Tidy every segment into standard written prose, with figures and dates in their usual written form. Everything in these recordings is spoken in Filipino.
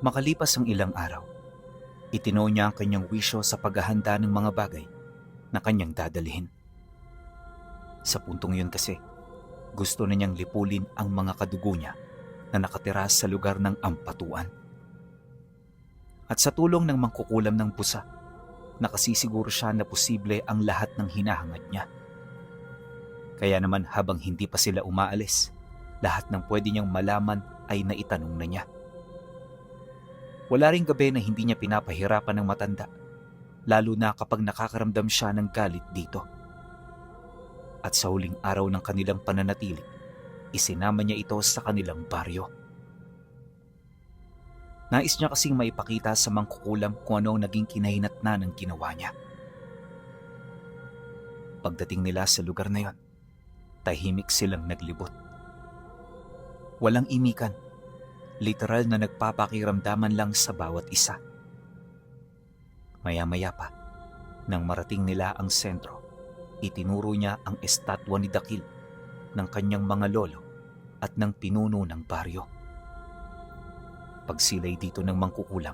Makalipas ang ilang araw, itinaw niya ang kanyang wisyo sa paghahanda ng mga bagay na kanyang dadalhin. Sa puntong yun kasi, gusto na niyang lipulin ang mga kadugo niya na nakatira sa lugar ng Ampatuan. At sa tulong ng mangkukulam ng pusa, nakasisiguro siya na posible ang lahat ng hinahangad niya. Kaya naman habang hindi pa sila umaalis, lahat ng pwede niyang malaman ay naitanong na niya. Wala ring gabi na hindi niya pinapahirapan ng matanda, lalo na kapag nakakaramdam siya ng galit dito. At sa huling araw ng kanilang pananatili, isinama niya ito sa kanilang baryo. Nais niya kasing maipakita sa mangkukulam kung ano ang naging kinahinatnan ng ginawa niya. Pagdating nila sa lugar na yon, tahimik silang naglibot. Walang imikan, literal na nagpapakiramdaman lang sa bawat isa. Maya-maya pa, nang marating nila ang sentro, itinuro niya ang estatwa ni Dakil, ng kanyang mga lolo at ng pinuno ng baryo. Pagsilay dito ng mangkukulam,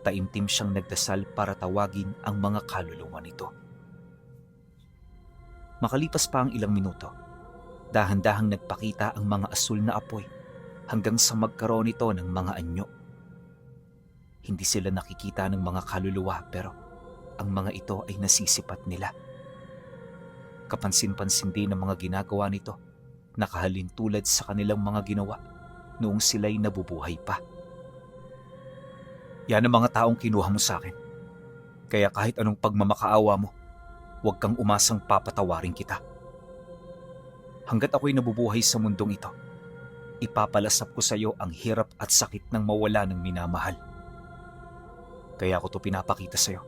taimtim siyang nagdasal para tawagin ang mga kaluluwa nito. Makalipas pa ang ilang minuto, dahan-dahang nagpakita ang mga asul na apoy hanggang sa magkaroon ito ng mga anyo. Hindi sila nakikita ng mga kaluluwa pero ang mga ito ay nasisipat nila. Kapansin-pansin din ang mga ginagawa nito, nakahalin tulad sa kanilang mga ginawa noong sila'y nabubuhay pa. Yan ang mga taong kinuha mo sa akin. Kaya kahit anong pagmamakaawa mo, huwag kang umasang papatawarin kita. Hanggat ako'y nabubuhay sa mundong ito, ipapalasap ko sa iyo ang hirap at sakit ng mawala ng minamahal. Kaya ako to pinapakita sa iyo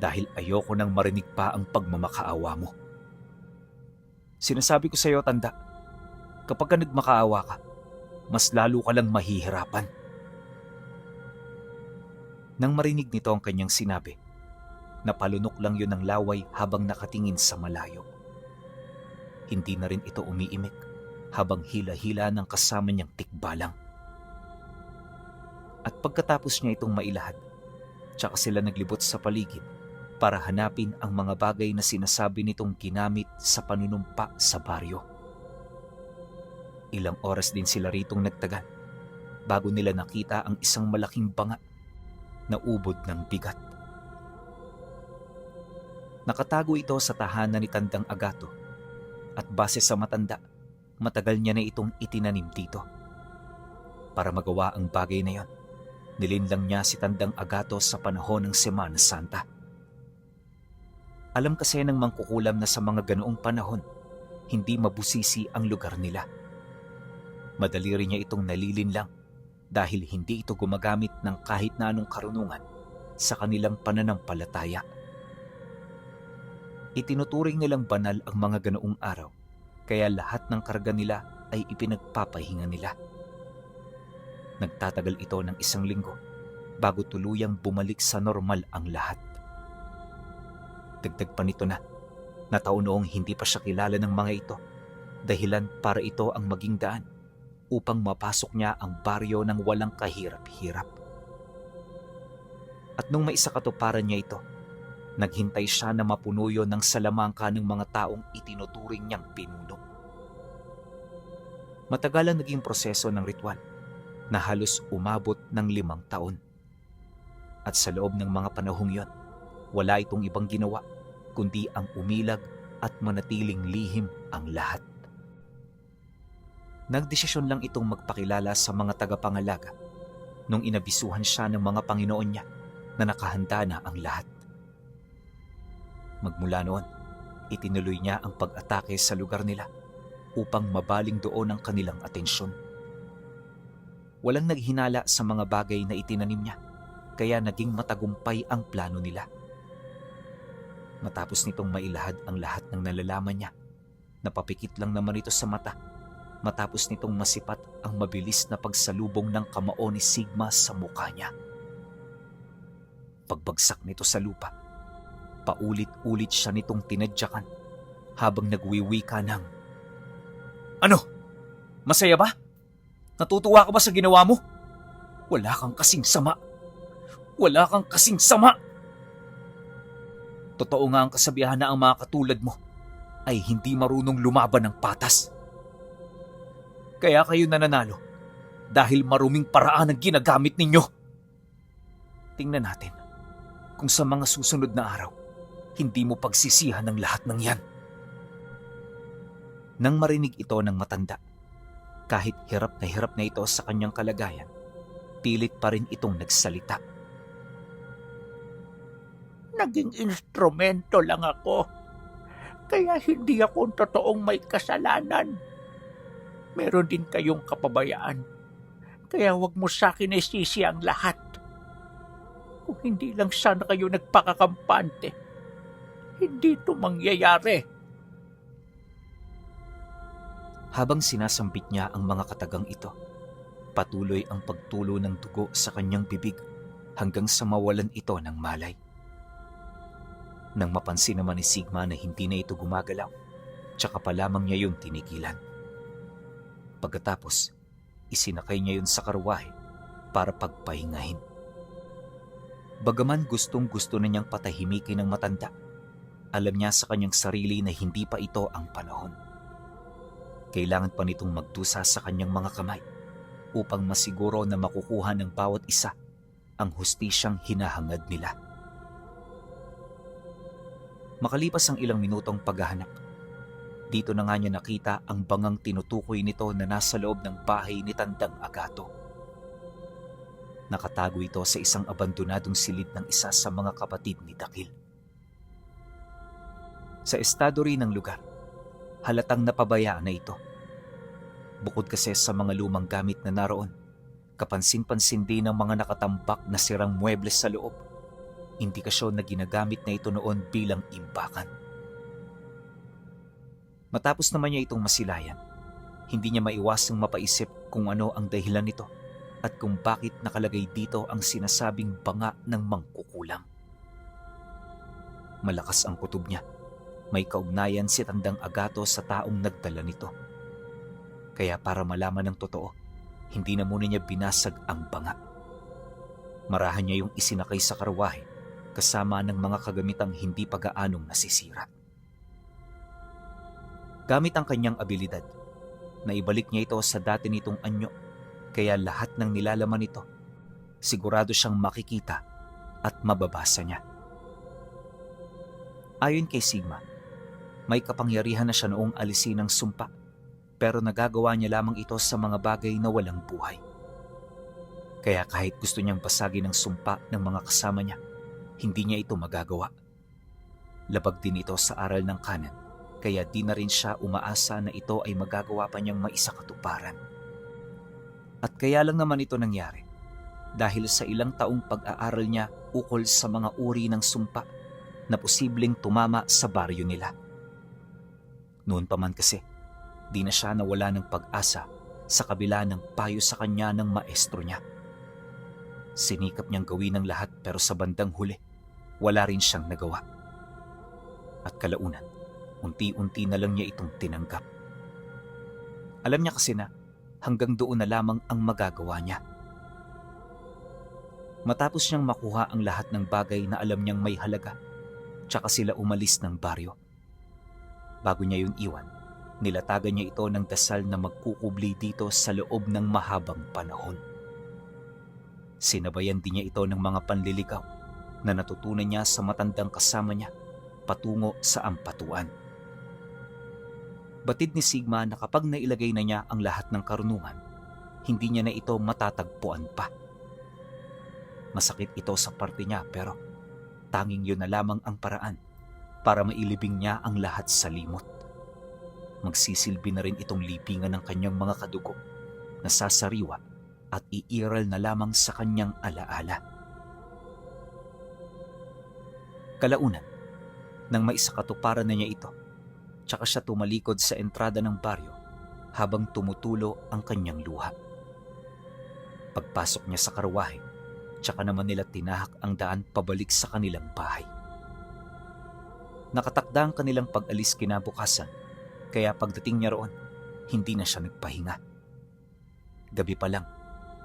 dahil ayoko nang marinig pa ang pagmamakaawa mo. Sinasabi ko sa iyo, tanda, kapag ka nagmakaawa ka, mas lalo ka lang mahihirapan. Nang marinig nito ang kanyang sinabi, napalunok lang yun ng laway habang nakatingin sa malayo. Hindi na rin ito umiimik habang hila-hila ng kasama niyang tikbalang. At pagkatapos niya itong mailahad, tsaka sila naglibot sa paligid para hanapin ang mga bagay na sinasabi nitong ginamit sa panunumpa sa baryo. Ilang oras din sila ritong nagtagal bago nila nakita ang isang malaking banga na ubod ng bigat. Nakatago ito sa tahanan ni Tandang Agato at base sa matanda, matagal niya na itong itinanim dito. Para magawa ang bagay na yon, nilinlang niya si Tandang Agato sa panahon ng Semana Santa. Alam kasi ng mangkukulam na sa mga ganoong panahon, hindi mabusisi ang lugar nila. Madali rin niya itong nalilinlang dahil hindi ito gumagamit ng kahit na anong karunungan sa kanilang pananampalataya. Itinuturing nilang banal ang mga ganoong araw, kaya lahat ng karga nila ay ipinagpapahinga nila. Nagtatagal ito ng 1 linggo bago tuluyang bumalik sa normal ang lahat. Dagdag pa nito na taon noong hindi pa siya kilala ng mga ito, dahilan para ito ang maging daan upang mapasok niya ang baryo ng walang kahirap-hirap. At nung maisakatuparan niya ito, naghintay siya na mapuno yon ng salamangka ng mga taong itinuturing niyang pinuno. Matagal ang naging proseso ng ritual na halos umabot ng 5 taon. At sa loob ng mga panahong yon, wala itong ibang ginawa kundi ang umilag at manatiling lihim ang lahat. Nagdesisyon lang itong magpakilala sa mga tagapangalaga nung inabisuhan siya ng mga Panginoon niya na nakahanda na ang lahat. Magmula noon, itinuloy niya ang pag-atake sa lugar nila upang mabaling doon ang kanilang atensyon. Walang naghinala sa mga bagay na itinanim niya, kaya naging matagumpay ang plano nila. Matapos nitong mailahad ang lahat ng nalalaman niya, napapikit lang naman ito sa mata matapos nitong masipat ang mabilis na pagsalubong ng kamao ni Sigma sa mukha niya. Pagbagsak nito sa lupa, paulit-ulit siya nitong tinadyakan habang nagwiwika ng, "Ano? Masaya ba? Natutuwa ka ba sa ginawa mo?" Wala kang kasing sama. Wala kang kasing sama! Totoo nga ang kasabihan na ang mga katulad mo ay hindi marunong lumaban ng patas. Kaya kayo nananalo dahil maruming paraan ang ginagamit ninyo. Tingnan natin kung sa mga susunod na araw, hindi mo pagsisihan ng lahat ng yan. Nang marinig ito ng matanda, kahit hirap na ito sa kanyang kalagayan, pilit pa rin itong nagsalita. Naging instrumento lang ako. Kaya hindi ako totoong may kasalanan. Meron din kayong kapabayaan. Kaya wag mo sa akin isisi ang lahat. Kung hindi lang sana kayo nagpakakampante, hindi ito mangyayari. Habang sinasambit niya ang mga katagang ito, patuloy ang pagtulo ng dugo sa kanyang bibig hanggang sa mawalan ito ng malay. Nang mapansin naman ni Sigma na hindi na ito gumagalaw, tsaka pa lamang niya yun tinigilan. Pagkatapos, isinakay niya yun sa karwahe para pagpahingahin. Bagaman gustong-gusto na niyang patahimikin ng matanda, alam niya sa kanyang sarili na hindi pa ito ang panahon. Kailangan pa nitong magdusa sa kanyang mga kamay upang masiguro na makukuha ng bawat isa ang hustisyang hinahangad nila. Makalipas ang ilang minutong paghahanap, dito na nga niya nakita ang bangang tinutukoy nito na nasa loob ng bahay ni Tandang Agato. Nakatago ito sa isang abandonadong silid ng isa sa mga kapatid ni Dakil. Sa estado rin ng lugar, halatang napabayaan na ito. Bukod kasi sa mga lumang gamit na naroon, kapansin-pansin din ang mga nakatambak na sirang muebles sa loob. Indikasyon na ginagamit na ito noon bilang imbakan. Matapos naman niya itong masilayan, hindi niya maiwasang mapaisip kung ano ang dahilan nito at kung bakit nakalagay dito ang sinasabing banga ng mangkukulam. Malakas ang kutob niya. May kaugnayan si Tandang Agato sa taong nagdala nito. Kaya para malaman ng totoo, hindi na muna niya binasag ang banga. Marahan niya yung isinakay sa karwahe kasama ng mga kagamitang hindi pa gaanong nasisira. Gamit ang kanyang abilidad, naibalik niya ito sa dati nitong anyo, kaya lahat ng nilalaman nito, sigurado siyang makikita at mababasa niya. Ayon kay Sigma, may kapangyarihan na siya noong alisin ng sumpa, pero nagagawa niya lamang ito sa mga bagay na walang buhay. Kaya kahit gusto niyang basagin ang sumpa ng mga kasama niya, hindi niya ito magagawa. Labag din ito sa aral ng kanan, kaya di na rin siya umaasa na ito ay magagawa pa niyang maisakatuparan. At kaya lang naman ito nangyari, dahil sa ilang taong pag-aaral niya ukol sa mga uri ng sumpa na posibleng tumama sa baryo nila. Noon pa man kasi, di na siya nawala ng pag-asa sa kabila ng payo sa kanya ng maestro niya. Sinikap niyang gawin ang lahat pero sa bandang huli, wala rin siyang nagawa. At kalaunan, unti-unti na lang niya itong tinanggap. Alam niya kasi na hanggang doon na lamang ang magagawa niya. Matapos niyang makuha ang lahat ng bagay na alam niyang may halaga, tsaka sila umalis ng baryo. Bago niya yun iwan, nilatagan niya ito ng dasal na magkukubli dito sa loob ng mahabang panahon. Sinabayan din niya ito ng mga panliligaw na natutunan niya sa matandang kasama niya patungo sa ampatuan. Batid ni Sigma na kapag nailagay na niya ang lahat ng karunungan, hindi niya na ito matatagpuan pa. Masakit ito sa parte niya pero tanging yun na lamang ang paraan para mailibing niya ang lahat sa limot. Magsisilbi na rin itong libingan ng kanyang mga kadugo na sasariwa at iiral na lamang sa kanyang alaala. Kalaunan, nang maisakatuparan na niya ito, tsaka siya tumalikod sa entrada ng baryo habang tumutulo ang kanyang luha. Pagpasok niya sa karwahe, tsaka naman nila tinahak ang daan pabalik sa kanilang bahay. Nakatakda ang kanilang pag-alis kinabukasan, kaya pagdating niya roon, hindi na siya nagpahinga. Gabi pa lang,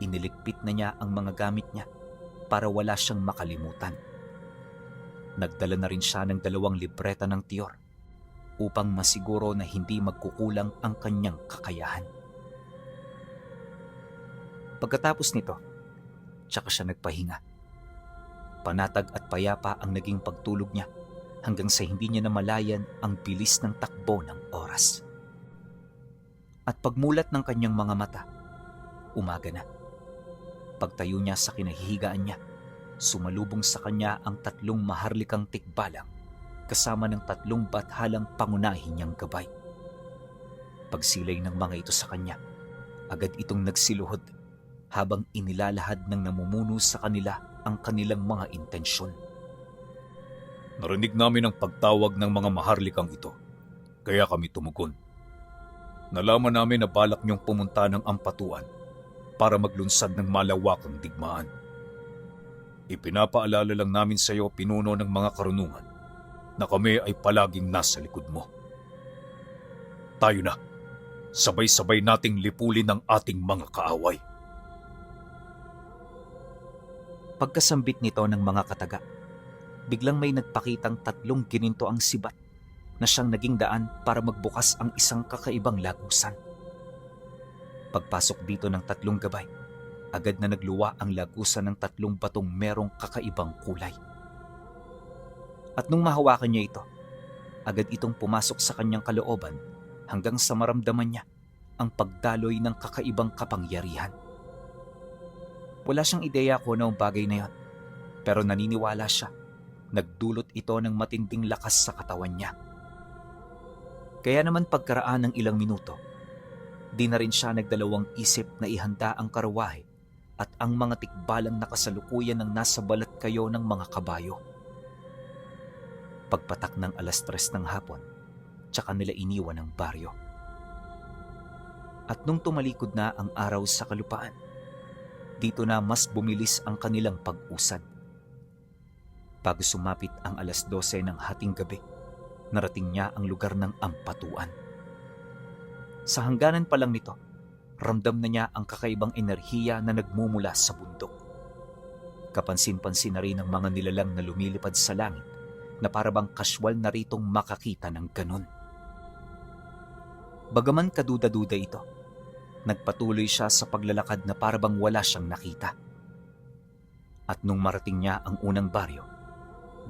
Iniligpit na niya ang mga gamit niya para wala siyang makalimutan. Nagdala na rin siya ng 2 libreta ng tiyor upang masiguro na hindi magkukulang ang kanyang kakayahan. Pagkatapos nito, tsaka siya nagpahinga. Panatag at payapa ang naging pagtulog niya hanggang sa hindi niya namalayan ang bilis ng takbo ng oras. At pagmulat ng kanyang mga mata, umaga na. Pagtayo niya sa kinahihigaan niya, sumalubong sa kanya ang 3 maharlikang tikbalang kasama ng 3 bathalang pangunahin niyang gabay. Pagsilay ng mga ito sa kanya, agad itong nagsiluhod habang inilalahad ng namumuno sa kanila ang kanilang mga intensyon. Narinig namin ang pagtawag ng mga maharlikang ito, kaya kami tumugon. Nalaman namin na balak niyong pumunta ng Ampatuan para maglunsad ng malawakang digmaan. Ipinapaalala lang namin sa iyo, pinuno ng mga karunungan, na kami ay palaging nasa likod mo. Tayo na, sabay-sabay nating lipulin ang ating mga kaaway. Pagkasambit nito ng mga kataga, biglang may nagpakitang 3 gininto ang sibat na siyang naging daan para magbukas ang isang kakaibang lagusan. Pagpasok dito ng 3 gabay, agad na nagluwa ang lagusan ng 3 batong merong kakaibang kulay. At nung mahawakan niya ito, agad itong pumasok sa kanyang kalooban hanggang sa maramdaman niya ang pagdaloy ng kakaibang kapangyarihan. Wala siyang ideya kung ano ang bagay na yon, pero naniniwala siya, nagdulot ito ng matinding lakas sa katawan niya. Kaya naman pagkaraan ng ilang minuto, di na rin siya nagdalawang isip na ihanda ang karawahe at ang mga tikbalang nakasalukuyan ng nasa balat kayo ng mga kabayo. Pagpatak ng 3:00 ng hapon, tsaka nila iniwan ang baryo. At nung tumalikod na ang araw sa kalupaan, dito na mas bumilis ang kanilang pag-usad. Bago sumapit ang 12:00 ng hating gabi, narating niya ang lugar ng Ampatuan. Sa hangganan pa lang nito, ramdam na niya ang kakaibang enerhiya na nagmumula sa bundok. Kapansin-pansin na rin ang mga nilalang na lumilipad sa langit na parabang kaswal na ritong makakita ng ganun. Bagaman kaduda-duda ito, nagpatuloy siya sa paglalakad na parabang wala siyang nakita. At nung marating niya ang unang baryo,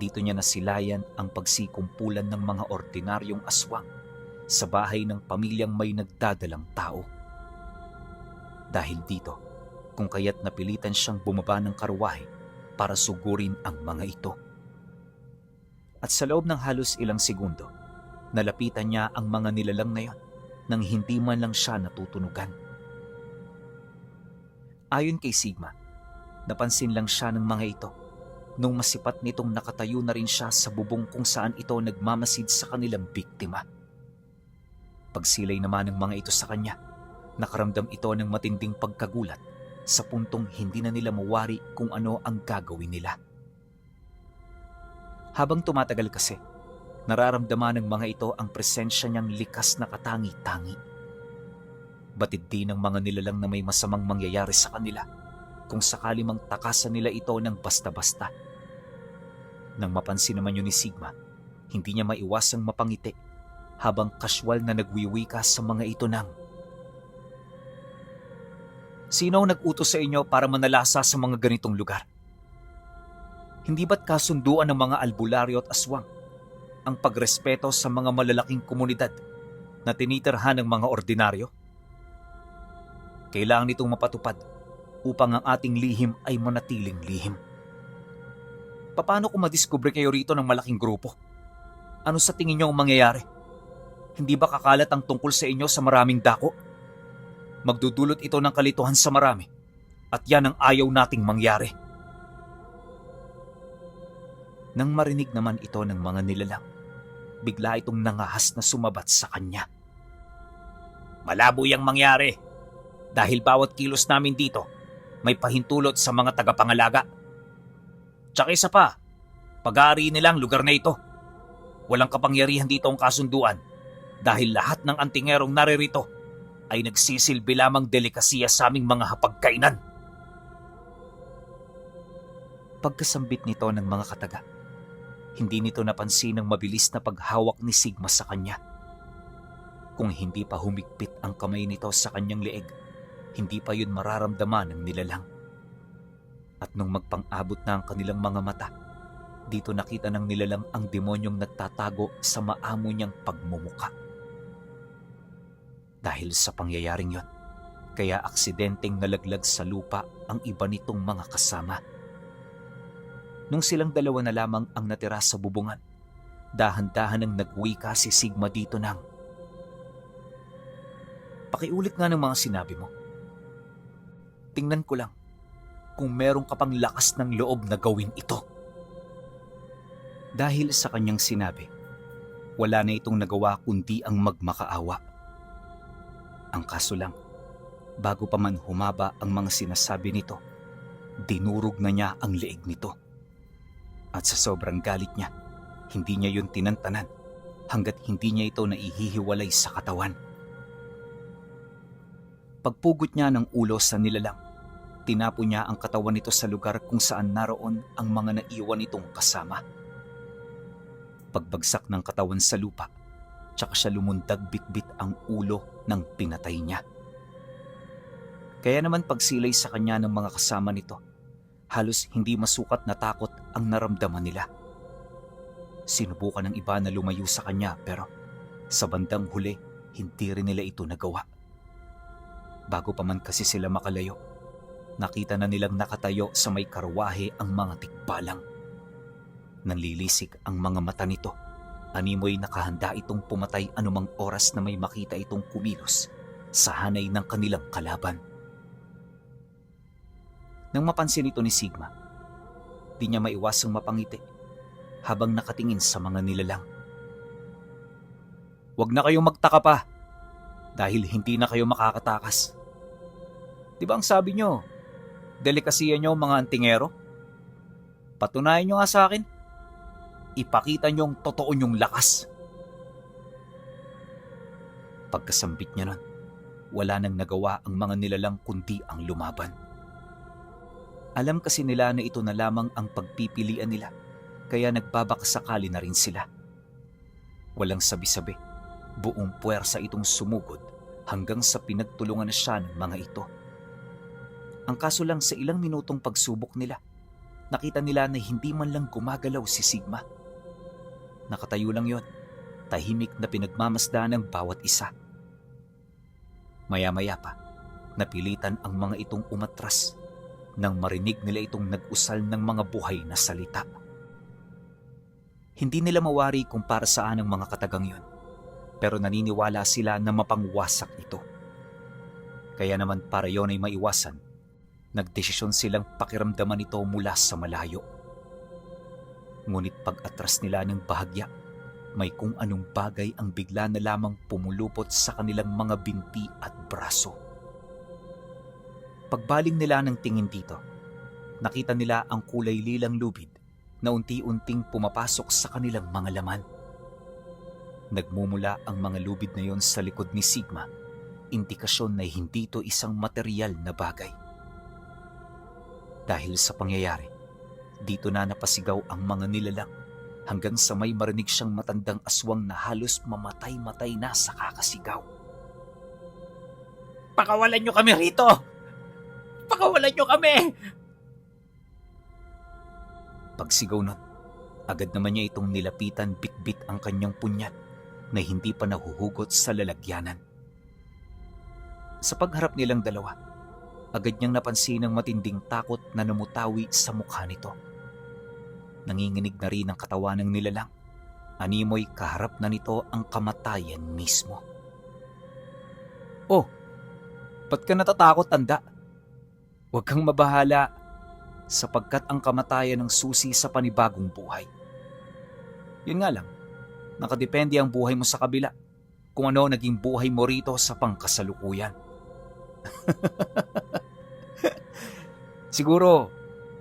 dito niya nasilayan ang pagsikumpulan ng mga ordinaryong aswang sa bahay ng pamilyang may nagdadalang tao. Dahil dito, kung kaya't napilitan siyang bumaba ng karwahe para sugurin ang mga ito. At sa loob ng halos ilang segundo, nalapitan niya ang mga nilalang na yon nang hindi man lang siya natutunugan. Ayon kay Sigma, napansin lang siya ng mga ito nung masipat nitong nakatayo na rin siya sa bubong kung saan ito nagmamasid sa kanilang biktima. Pagsilay naman ng mga ito sa kanya, nakaramdam ito ng matinding pagkagulat sa puntong hindi na nila mawari kung ano ang gagawin nila. Habang tumatagal kasi, nararamdaman ng mga ito ang presensya niyang likas na katangi-tangi. Batid din ng mga nilalang na may masamang mangyayari sa kanila kung sakali mang takasan nila ito ng basta-basta. Nang mapansin naman yun ni Sigma, hindi niya maiwasang mapangiti habang kaswal na nagwiwika sa mga ito ng, "Sino ang nag-utos sa inyo para manalasa sa mga ganitong lugar? Hindi ba't kasunduan ng mga albularyo at aswang ang pagrespeto sa mga malalaking komunidad na tinitirhan ng mga ordinaryo? Kailangan nitong mapatupad upang ang ating lihim ay manatiling lihim. Paano kung madiskubre kayo rito ng malaking grupo? Ano sa tingin niyo ang mangyayari? Hindi ba kakalat ang tungkol sa inyo sa maraming dako? Magdudulot ito ng kalituhan sa marami at yan ang ayaw nating mangyari." Nang marinig naman ito ng mga nilalang, bigla itong nangahas na sumabat sa kanya. "Malabo yang mangyari dahil bawat kilos namin dito may pahintulot sa mga tagapangalaga. Tsaka isa pa, pag-aari nilang lugar na ito. Walang kapangyarihan dito ang kasunduan dahil lahat ng antingerong naririto ay nagsisilbi lamang delikasiya sa aming mga hapagkainan." Pagkasambit nito ng mga kataga, hindi nito napansin ang mabilis na paghawak ni Sigma sa kanya. Kung hindi pa humigpit ang kamay nito sa kanyang leeg, hindi pa yun mararamdaman ng nilalang. At nung magpang-abot na ang kanilang mga mata, dito nakita ng nilalang ang demonyong nagtatago sa maamo niyang pagmumuka. Dahil sa pangyayaring yon, kaya aksidenteng nalaglag sa lupa ang iba nitong mga kasama. Nung silang dalawa na lamang ang natira sa bubungan, dahan-dahan ang nagwika si Sigma dito ng, "Pakiulit nga ng mga sinabi mo. Tingnan ko lang kung meron ka pang lakas ng loob na gawin ito." Dahil sa kanyang sinabi, wala na itong nagawa kundi ang magmakaawa. Ang kaso lang, bago pa man humaba ang mga sinasabi nito, dinurog na niya ang leeg nito. At sa sobrang galit niya, hindi niya yun tinantanan hanggat hindi niya ito naihihiwalay sa katawan. Pagpugot niya ng ulo sa nilalang, tinapo niya ang katawan nito sa lugar kung saan naroon ang mga naiwan nitong kasama. Pagbagsak ng katawan sa lupa, tsaka siya lumundag bitbit ang ulo ng pinatay niya. Kaya naman pagsilay sa kanya ng mga kasama nito, halos hindi masukat na takot ang naramdaman nila. Sinubukan ng iba na lumayo sa kanya pero sa bandang huli, hindi rin nila ito nagawa. Bago pa man kasi sila makalayo, nakita na nilang nakatayo sa may karwahe ang mga tikbalang. Nanlilisik ang mga mata nito. Animoy nakahanda itong pumatay anumang oras na may makita itong kumilos sa hanay ng kanilang kalaban. Nang mapansin ito ni Sigma, di niya maiwasang mapangiti habang nakatingin sa mga nilalang. "Huwag na kayong magtaka pa dahil hindi na kayo makakatakas. Di ba ang sabi nyo, delikasiya nyo mga antingero? Patunayan nyo nga sa akin. Ipakita nyo ang totoo nyong lakas." Pagkasambit niya nun, wala nang nagawa ang mga nilalang kundi ang lumaban. Alam kasi nila na ito na lamang ang pagpipilian nila, kaya nagbabakasakali na rin sila. Walang sabi-sabi, buong puwersa itong sumugod hanggang sa pinagtulungan na siya ng mga ito. Ang kaso lang sa ilang minutong pagsubok nila, nakita nila na hindi man lang gumagalaw si Sigma. Nakatayo lang yon, tahimik na pinagmamasdan ng bawat isa. Maya-maya pa, napilitan ang mga itong umatras nang marinig nila itong nag-usal ng mga buhay na salita. Hindi nila mawari kung para saan ang mga katagang yon, pero naniniwala sila na mapangwasak ito. Kaya naman para yon ay maiwasan, nagdesisyon silang pakiramdaman ito mula sa malayo. Ngunit pag-atras nila ng bahagya, may kung anong bagay ang bigla na lamang pumulupot sa kanilang mga binti at braso. Pagbaling nila ng tingin dito, nakita nila ang kulay lilang lubid na unti-unting pumapasok sa kanilang mga laman. Nagmumula ang mga lubid na yon sa likod ni Sigma, indikasyon na hindi ito isang materyal na bagay. Dahil sa pangyayari, dito na napasigaw ang mga nilalang hanggang sa may marinig siyang matandang aswang na halos mamatay-matay na sa kakasigaw. "Pakawalan nyo kami rito! Pakawalan nyo kami!" Pagsigaw nun, agad naman niya itong nilapitan bitbit ang kanyang punyat na hindi pa nahuhugot sa lalagyanan. Sa pagharap nilang dalawa, agad niyang napansin ang matinding takot na namutawi sa mukha nito. Nanginginig na rin ang katawan ng nilalang. Animoy kaharap na nito ang kamatayan mismo. "Oh, ba't ka natatakot, tanda? Huwag kang mabahala, sapagkat ang kamatayan ng susi sa panibagong buhay. Yun nga lang, nakadepende ang buhay mo sa kabila kung ano naging buhay mo rito sa pangkasalukuyan." Siguro,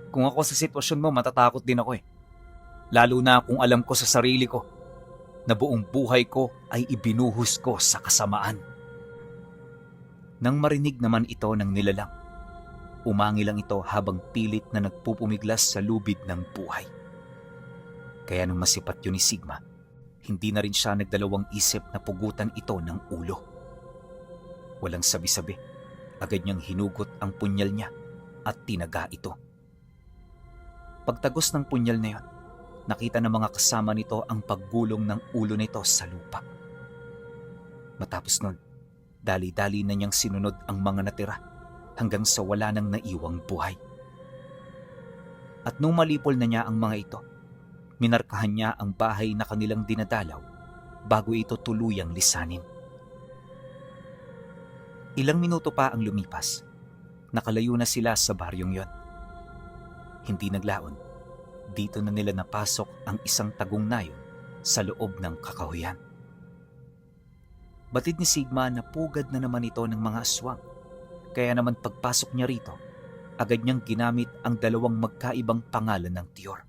kung ako sa sitwasyon mo, matatakot din ako eh. Lalo na kung alam ko sa sarili ko na buong buhay ko ay ibinuhos ko sa kasamaan. Nang marinig naman ito ng nilalang, Umangil lang ito habang pilit na nagpupumiglas sa lubid ng buhay. Kaya nung masipat yun ni Sigma, hindi na rin siya nagdalawang isip na pugutan ito ng ulo. Walang sabi-sabi, agad niyang hinugot ang punyal niya at tinaga ito. Pagtagos ng punyal na yon, nakita ng mga kasama nito ang paggulong ng ulo nito sa lupa. Matapos nun, dali-dali na niyang sinunod ang mga natira hanggang sa wala nang naiwang buhay. At nung malipol na niya ang mga ito, minarkahan niya ang bahay na kanilang dinadalaw bago ito tuluyang lisanin. Ilang minuto pa ang lumipas, nakalayo na sila sa baryong yon. Hindi naglaon, dito na nila napasok ang isang tagong nayon sa loob ng kakahuyan. Batid ni Sigma na pugad na naman ito ng mga aswang, kaya naman pagpasok niya rito, agad niyang ginamit ang dalawang magkaibang pangalan ng Tiyor.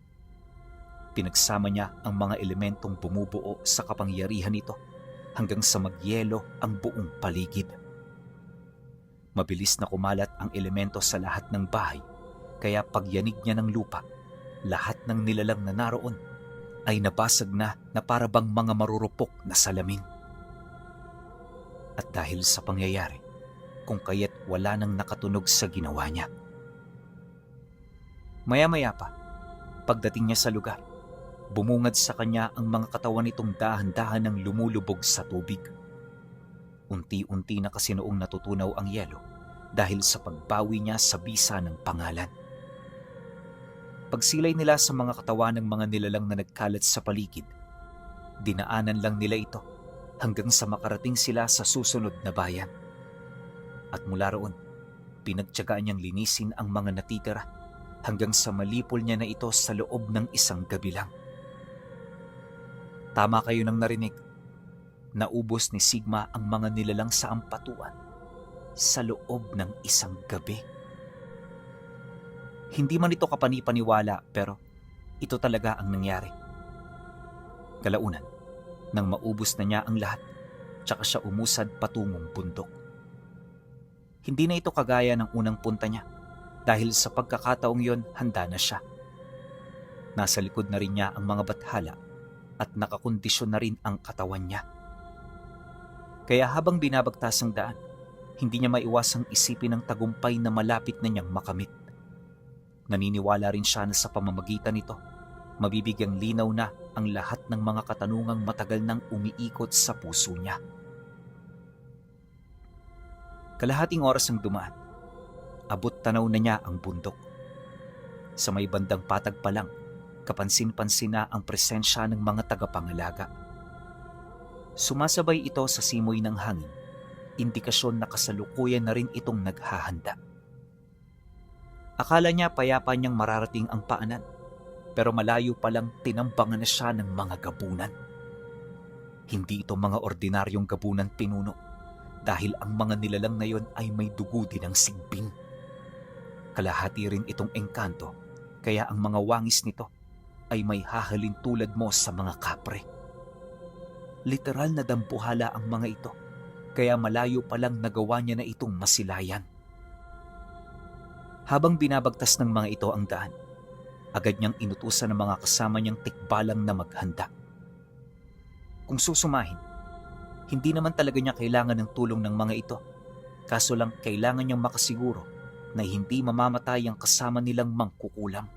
Pinagsama niya ang mga elementong bumubuo sa kapangyarihan nito hanggang sa magyelo ang buong paligid. Mabilis na kumalat ang elemento sa lahat ng bahay, kaya pagyanig niya ng lupa, lahat ng nilalang na naroon ay nabasag na para bang mga marurupok na salamin. At dahil sa pangyayari, kung kaya't wala nang nakatunog sa ginawa niya. Maya-maya pa, pagdating niya sa lugar, bumungad sa kanya ang mga katawan nitong dahan-dahan ng lumulubog sa tubig. Unti-unti na kasi noong natutunaw ang yelo dahil sa pagbawi niya sa bisa ng pangalan. Pagsilay nila sa mga katawan ng mga nilalang na nagkalat sa paligid, dinaanan lang nila ito hanggang sa makarating sila sa susunod na bayan. At mula roon, pinagtiyagaan niyang linisin ang mga natitira hanggang sa malipol niya na ito sa loob ng isang gabi lang. Tama kayo nang narinig, naubos ni Sigma ang mga nilalang sa ampatuan sa loob ng isang gabi. Hindi man ito kapani-paniwala pero ito talaga ang nangyari. Kalaunan, nang maubos na niya ang lahat, tsaka siya umusad patungong bundok. Hindi na ito kagaya ng unang punta niya dahil sa pagkakataong yon handa na siya. Nasa likod na rin niya ang mga bathala at nakakondisyon na rin ang katawan niya. Kaya habang binabagtas ang daan, hindi niya maiwasang isipin ang tagumpay na malapit na niyang makamit. Naniniwala rin siya na sa pamamagitan nito, mabibigyang linaw na ang lahat ng mga katanungang matagal nang umiikot sa puso niya. Kalahating oras ang dumaan, abot tanaw na niya ang bundok. Sa may bandang patag pa lang, kapansin-pansin na ang presensya ng mga tagapangalaga. Sumasabay ito sa simoy ng hangin, indikasyon na kasalukuyan na rin itong naghahanda. Akala niya payapa niyang mararating ang paanan, pero malayo palang tinambangan na siya ng mga gabunan. Hindi ito mga ordinaryong gabunan pinuno, dahil ang mga nilalang na yon ay may dugo din ng sigbing. Kalahati rin itong engkanto, kaya ang mga wangis nito ay may hahalin tulad mo sa mga kapre. Literal na dampuhala ang mga ito, kaya malayo palang nagawa niya na itong masilayan. Habang binabagtas ng mga ito ang daan, agad niyang inutusan ng mga kasama niyang tikbalang na maghanda. Kung susumahin, hindi naman talaga niya kailangan ng tulong ng mga ito, kaso lang kailangan niyang makasiguro na hindi mamamatay ang kasama nilang mangkukulam.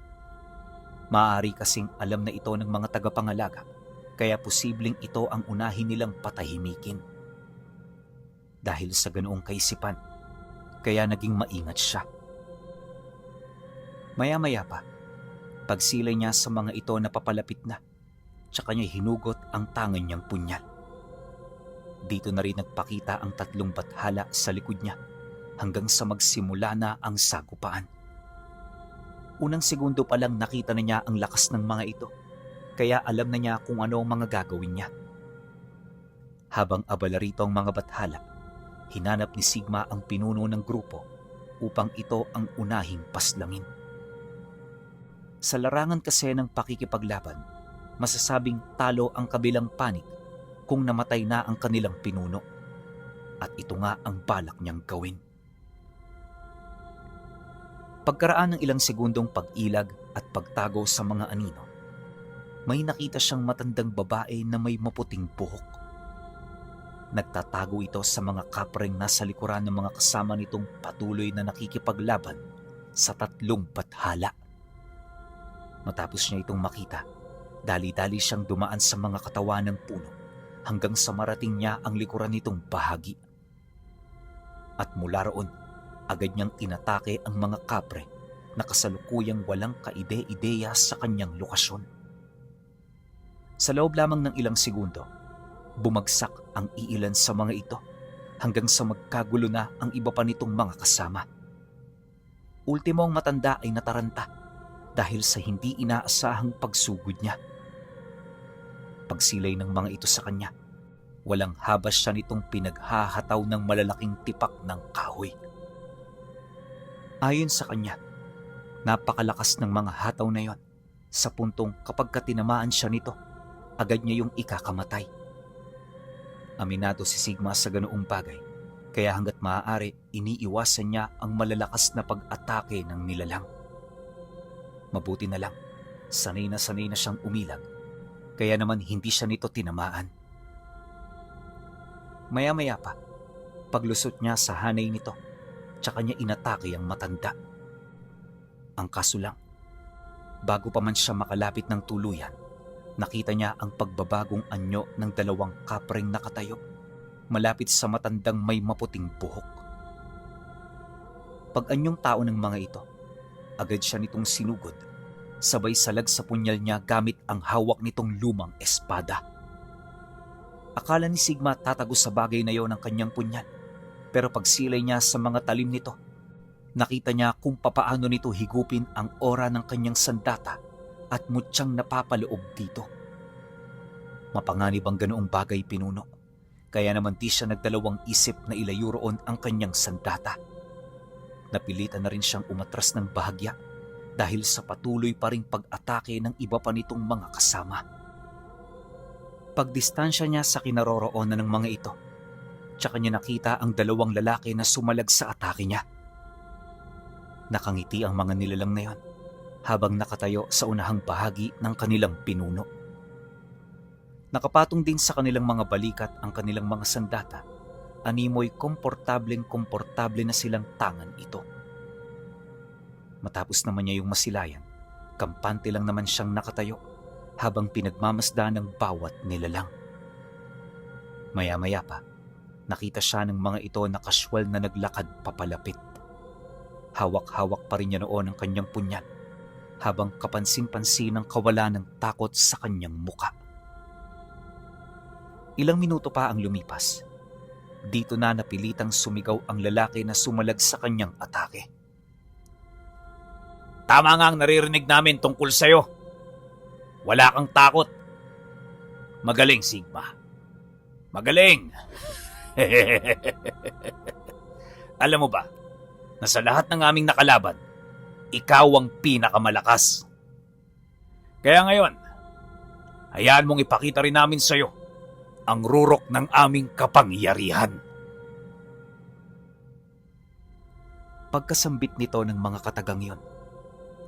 Maaari kasing alam na ito ng mga tagapangalaga, kaya posibleng ito ang unahin nilang patahimikin. Dahil sa ganoong kaisipan, kaya naging maingat siya. Maya-maya pa, pagsilay niya sa mga ito na papalapit na, tsaka niya hinugot ang tangan niyang punyal. Dito na rin nagpakita ang tatlong bathala sa likod niya hanggang sa magsimula na ang sagupaan. Unang segundo pa lang nakita na niya ang lakas ng mga ito, kaya alam na niya kung ano ang mga gagawin niya. Habang abala rito ang mga bathala, hinanap ni Sigma ang pinuno ng grupo upang ito ang unahing paslangin. Sa larangan kasi ng pakikipaglaban, masasabing talo ang kabilang panig kung namatay na ang kanilang pinuno. At ito nga ang balak niyang gawin. Pagkaraan ng ilang segundong pag-ilag at pagtago sa mga anino, may nakita siyang matandang babae na may maputing buhok. Nagtatago ito sa mga kapreng nasa likuran ng mga kasama nitong patuloy na nakikipaglaban sa 3 bathala. Matapos niya itong makita, dali-dali siyang dumaan sa mga katawan ng puno hanggang sa marating niya ang likuran nitong bahagi. At mula roon, agad niyang inatake ang mga kapre na kasalukuyang walang kaide-ideya sa kanyang lokasyon. Sa loob lamang ng ilang segundo, bumagsak ang iilan sa mga ito hanggang sa magkagulo na ang iba pa nitong mga kasama. Ultimo ang matanda ay nataranta dahil sa hindi inaasahang pagsugod niya. Pagsilay ng mga ito sa kanya, walang habas siya nitong pinaghahataw ng malalaking tipak ng kahoy. Ayon sa kanya, napakalakas ng mga hataw na yon sa puntong kapag tinamaan siya nito, agad niya yung ikakamatay. Aminado si Sigma sa ganoong bagay, kaya hanggat maaari iniiwasan niya ang malalakas na pag-atake ng nilalang. Mabuti na lang, sanay na siyang umilag, kaya naman hindi siya nito tinamaan. Maya-maya pa, paglusot niya sa hanay nito, tsaka niya inatake ang matanda. Ang kaso lang, bago pa man siya makalapit ng tuluyan, nakita niya ang pagbabagong anyo ng 2 kapreng nakatayo malapit sa matandang may maputing buhok. Pag-anyong tao ng mga ito, agad siya nitong sinugod, sabay salag sa punyal niya gamit ang hawak nitong lumang espada. Akala ni Sigma tatago sa bagay na yon ang kanyang punyal, pero pagsilay niya sa mga talim nito, nakita niya kung papaano nito higupin ang ora ng kanyang sandata at mutyang napapaloob dito. Mapanganib ang ganoong bagay, pinuno, kaya naman di siya nagdalawang isip na ilayo roon ang kanyang sandata. Napilitan na rin siyang umatras ng bahagya dahil sa patuloy pa ring pag-atake ng iba pa nitong mga kasama. Pagdistansya niya sa kinaroroonan ng mga ito, tsaka niya nakita ang 2 lalaki na sumalag sa atake niya. Nakangiti ang mga nilalang na yon habang nakatayo sa unahang bahagi ng kanilang pinuno. Nakapatong din sa kanilang mga balikat ang kanilang mga sandata, animoy komportable na silang tangan ito. Matapos naman niya yung masilayan, kampante lang naman siyang nakatayo habang pinagmamasdan ng bawat nilalang. Maya-maya pa, nakita siya ng mga ito na kaswal na naglakad papalapit. Hawak-hawak pa rin niya noon ang kanyang punyal habang kapansin-pansin ang kawalan ng takot sa kanyang muka. Ilang minuto pa ang lumipas. Dito na napilitang sumigaw ang lalaki na sumalag sa kanyang atake. Tama nga ang naririnig namin tungkol sa'yo. Wala kang takot. Magaling, Sigma. Magaling. Alam mo ba, na sa lahat ng aming nakalaban, ikaw ang pinakamalakas. Kaya ngayon, hayaan mong ipakita rin namin sa'yo ang rurok ng aming kapangyarihan. Pagkasambit nito ng mga katagang yon,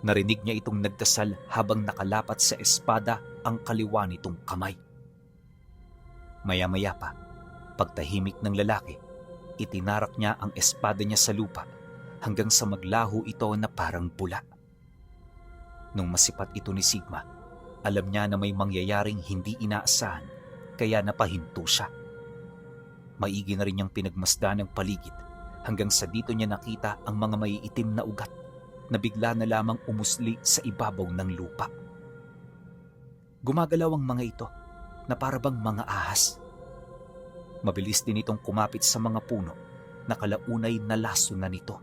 narinig niya itong nagdasal habang nakalapat sa espada ang kaliwa nitong kamay. Maya-maya pa, pagtahimik ng lalaki, itinarak niya ang espada niya sa lupa hanggang sa maglaho ito na parang bula. Nung masipat ito ni Sigma, alam niya na may mangyayaring hindi inaasahan, kaya napahinto siya. Maigi na rin niyang pinagmasdan ng paligid hanggang sa dito niya nakita ang mga maiitim na ugat na bigla na lamang umusli sa ibabaw ng lupa. Gumagalaw ang mga ito na parabang mga ahas. Mabilis din itong kumapit sa mga puno na kalaunay na laso na nito.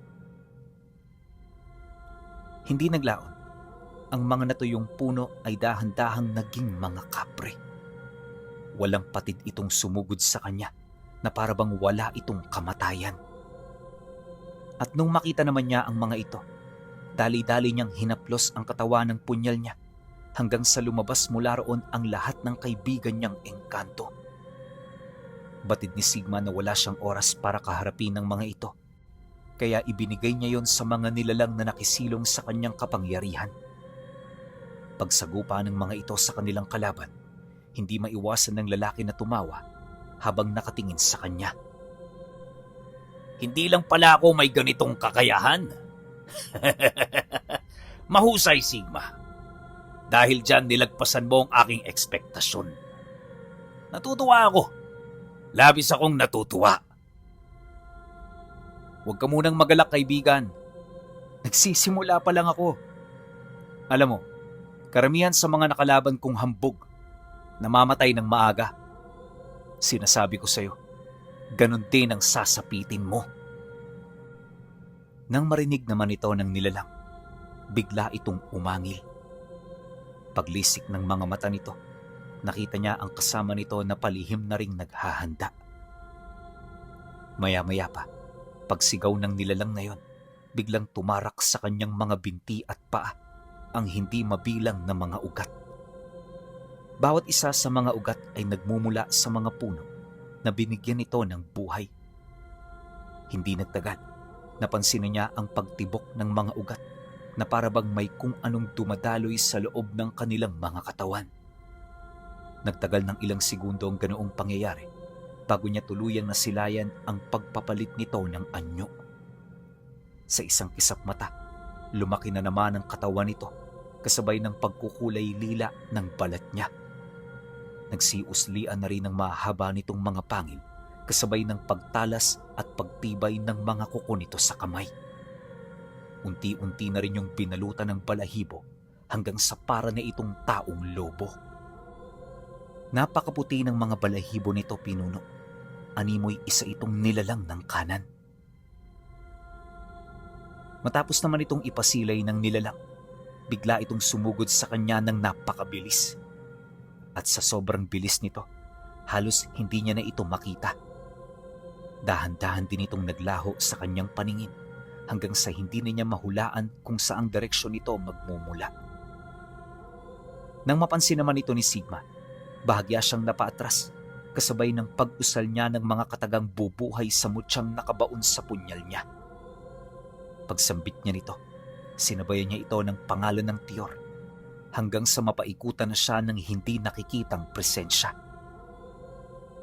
Hindi naglaon. Ang mga natuyong puno ay dahan-dahang naging mga kapre. Walang patid itong sumugod sa kanya na parabang wala itong kamatayan. At nung makita naman niya ang mga ito, dali-dali niyang hinaplos ang katawan ng punyal niya hanggang sa lumabas mula roon ang lahat ng kaibigan niyang engkanto. Batid ni Sigma na wala siyang oras para kaharapin ng mga ito. kaya ibinigay niya yon sa mga nilalang na nakisilong sa kanyang kapangyarihan. Pagsagupa ng mga ito sa kanilang kalaban, hindi maiwasan ng lalaki na tumawa habang nakatingin sa kanya. Hindi lang pala ako may ganitong kakayahan. Mahusay, Sigma. Dahil dyan nilagpasan mo ang aking ekspektasyon. Natutuwa ako. Labis akong natutuwa. Huwag ka munang magalak, kaibigan. Nagsisimula pa lang ako. Alam mo, karamihan sa mga nakalaban kong hambog, namamatay ng maaga. Sinasabi ko sa'yo, ganun din ang sasapitin mo. Nang marinig naman ito ng nilalang, bigla itong umangil. Paglisik ng mga mata nito, nakita niya ang kasama nito na palihim na ring naghahanda. Maya-maya pa, pagsigaw ng nilalang na yon, biglang tumarak sa kanyang mga binti at paa ang hindi mabilang na mga ugat. Bawat isa sa mga ugat ay nagmumula sa mga puno na binigyan ito ng buhay. Hindi nagtagal, napansin niya ang pagtibok ng mga ugat na parabang may kung anong dumadaloy sa loob ng kanilang mga katawan. Nagtagal ng ilang segundo ang ganoong pangyayari bago niya tuluyang nasilayan ang pagpapalit nito ng anyo. Sa isang kisap mata, lumaki na naman ang katawan nito kasabay ng pagkukulay lila ng balat niya. Nagsiuslian na rin ang mahaba nitong mga pangil kasabay ng pagtalas at pagtibay ng mga kuko nito sa kamay. Unti-unti na rin yung binalutan ng balahibo hanggang sa para na itong taong lobo. Napakaputi ng mga balahibo nito, pinuno. Animoy isa itong nilalang ng kanan. Matapos naman itong ipasilay ng nilalang, bigla itong sumugod sa kanya ng napakabilis. At sa sobrang bilis nito, halos hindi niya na ito makita. Dahan-dahan din itong naglaho sa kanyang paningin hanggang sa hindi na niya mahulaan kung saang direksyon ito magmumula. Nang mapansin naman ito ni Sigma, bahagya siyang napaatras kasabay ng pag-usal niya ng mga katagang bubuhay sa mutyang nakabaon sa punyal niya. Pagsambit niya nito, sinabayan niya ito ng pangalan ng Tiyor hanggang sa mapaikutan na siya ng hindi nakikitang presensya.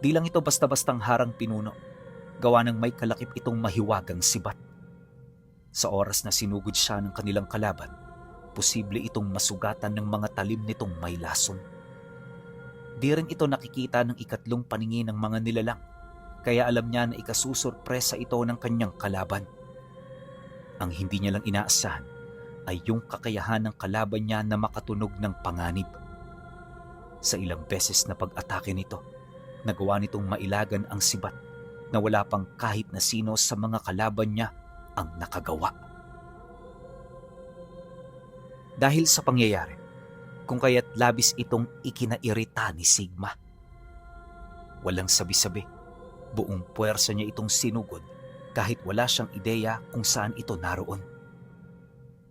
Di lang ito basta-bastang harang, pinuno, gawa ng may kalakip itong mahiwagang sibat. Sa oras na sinugod siya ng kanilang kalaban, posible itong masugatan ng mga talim nitong may lason. Di rin ito nakikita ng ikatlong paningin ng mga nilalang, kaya alam niya na ikasusurpresa ito ng kanyang kalaban. Ang hindi niya lang inaasahan ay yung kakayahan ng kalaban niya na makatunog ng panganib. Sa ilang beses na pag-atake nito, nagawa nitong mailagan ang sibat na wala pang kahit na sino sa mga kalaban niya ang nakagawa. Dahil sa pangyayari, kung kaya't labis itong ikinairita ni Sigma. Walang sabi-sabi, buong puwersa niya itong sinugod kahit wala siyang ideya kung saan ito naroon.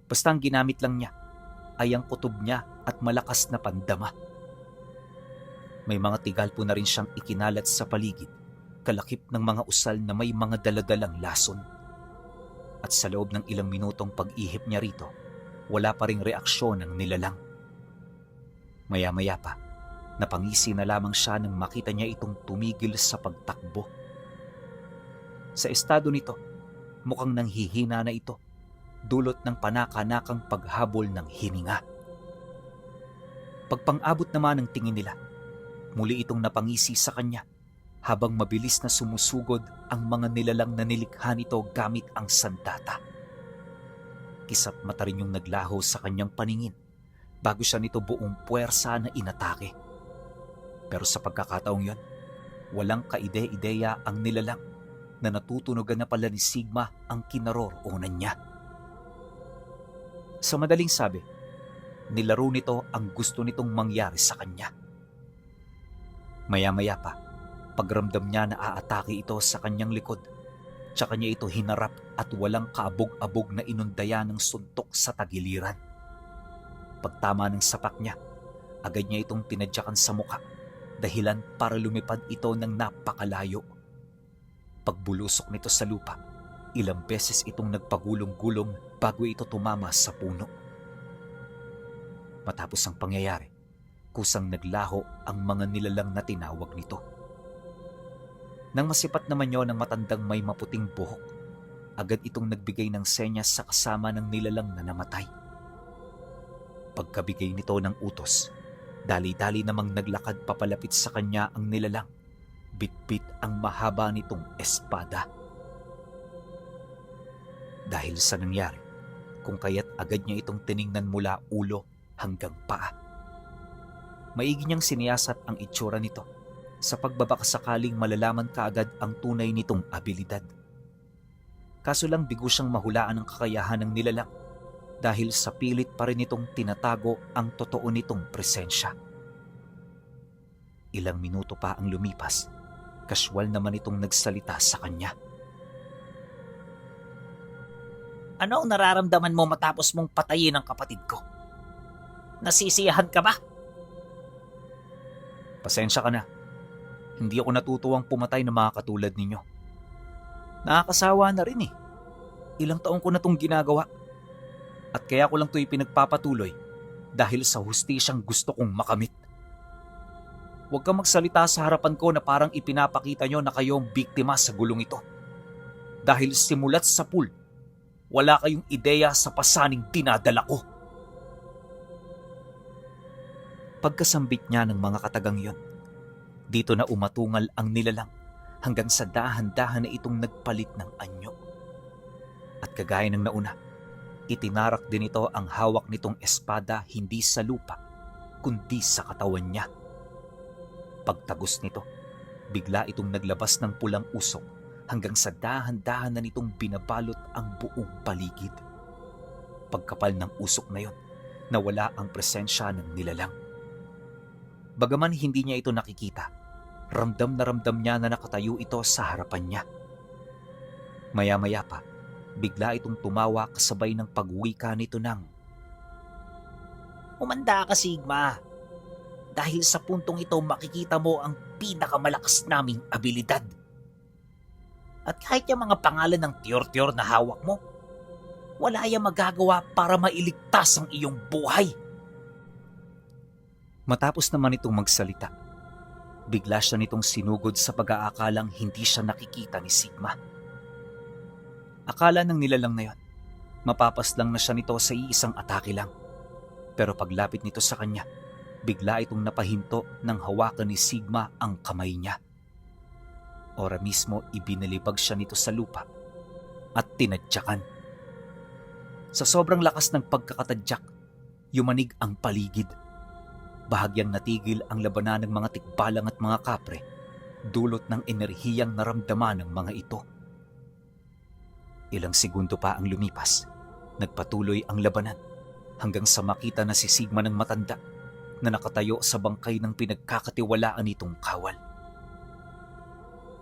Basta ang ginamit lang niya ay ang kutob niya at malakas na pandama. May mga tigal po na rin siyang ikinalat sa paligid, kalakip ng mga usal na may mga daladalang lason. At sa loob ng ilang minutong pag-ihip niya rito, wala pa ring reaksyon ng nilalang. Maya-maya pa, napangisi na lamang siya nang makita niya itong tumigil sa pagtakbo. Sa estado nito, mukhang nanghihina na ito, dulot ng panaka-nakang paghabol ng hininga. Pagpang-abot naman ng tingin nila, muli itong napangisi sa kanya habang mabilis na sumusugod ang mga nilalang na nilikha nito gamit ang sandata. Kisap mata rin yung naglaho sa kanyang paningin bago siya nito buong puwersa na inatake. Pero sa pagkakataong yon, walang kaide-ideya ang nilalang na natutunogan na pala ni Sigma ang kinaroroonan niya. Sa madaling sabi, nilaro nito ang gusto nitong mangyari sa kanya. Maya-maya pa, pagramdam niya na aatake ito sa kanyang likod, tsaka niya ito hinarap at walang kaabog-abog na inundaya ng suntok sa tagiliran. Pagtama ng sapak niya, agad niya itong tinadyakan sa muka, dahilan para lumipad ito ng napakalayo. Pagbulusok nito sa lupa, Ilang beses itong nagpagulong-gulong bago ito tumama sa puno. Matapos ang pangyayari, kusang naglaho ang mga nilalang na tinawag nito. Nang masipat naman yon ng matandang may maputing buhok, agad itong nagbigay ng senyas sa kasama ng nilalang na namatay. Pagkabigay nito ng utos, dali-dali namang naglakad papalapit sa kanya ang nilalang, bitbit ang mahaba nitong espada. Dahil sa nangyari, kung kaya't agad niya itong tiningnan mula ulo hanggang paa. Maigi niyang siniyasat ang itsura nito sa pagbabakasakaling malalaman kaagad ang tunay nitong abilidad. Kaso lang bigo siyang mahulaan ang kakayahan ng nilalang dahil sa pilit pa rin itong tinatago ang totoo nitong presensya. Ilang minuto pa ang lumipas, kaswal naman itong nagsalita sa kanya. Ano ang nararamdaman mo matapos mong patayin ang kapatid ko? Nasisiyahan ka ba? Pasensya ka na. Hindi ako natutuwang pumatay ng mga katulad ninyo. Nakakasawa na rin eh. Ilang taon ko na itong ginagawa. At kaya ko lang ito ipinagpapatuloy dahil sa hustisyang gusto kong makamit. Huwag kang magsalita sa harapan ko na parang ipinapakita nyo na kayo ang biktima sa gulong ito. Dahil simulat sa pool, wala kayong ideya sa pasaning dinadala ko. Pagkasambit niya ng mga katagang yon, dito na umatungal ang nilalang hanggang sa dahan-dahan na itong nagpalit ng anyo. At kagaya ng nauna, itinarak din ito ang hawak nitong espada hindi sa lupa, kundi sa katawan niya. Pagtagos nito, bigla itong naglabas ng pulang usok hanggang sa dahan-dahan na nitong binabalot ang buong paligid. Pagkapal ng usok na yon, nawala ang presensya ng nilalang. Bagaman hindi niya ito nakikita, ramdam na ramdam niya na nakatayo ito sa harapan niya. Maya-maya pa, bigla itong tumawa kasabay ng pagwika nito ng, Umanda ka, Sigma. Dahil sa puntong ito makikita mo ang pinakamalakas naming abilidad. At kahit yung mga pangalan ng tiyor-tiyor na hawak mo, wala yung magagawa para mailigtas ang iyong buhay. Matapos naman itong magsalita, bigla siya nitong sinugod sa pag-aakalang hindi siya nakikita ni Sigma. Akala ng nilalang na yon, mapapaslang na siya nito sa iisang atake lang. Pero paglapit nito sa kanya, bigla itong napahinto ng hawakan ni Sigma ang kamay niya. Ora mismo ibinalibag siya nito sa lupa at tinadyakan. Sa sobrang lakas ng pagkakatadyak, yumanig ang paligid. Bahagyang natigil ang labanan ng mga tikbalang at mga kapre, dulot ng enerhiyang naramdaman ng mga ito. Ilang segundo pa ang lumipas, nagpatuloy ang labanan hanggang sa makita na si Sigma ng matanda na nakatayo sa bangkay ng pinagkakatiwalaan nitong kawal.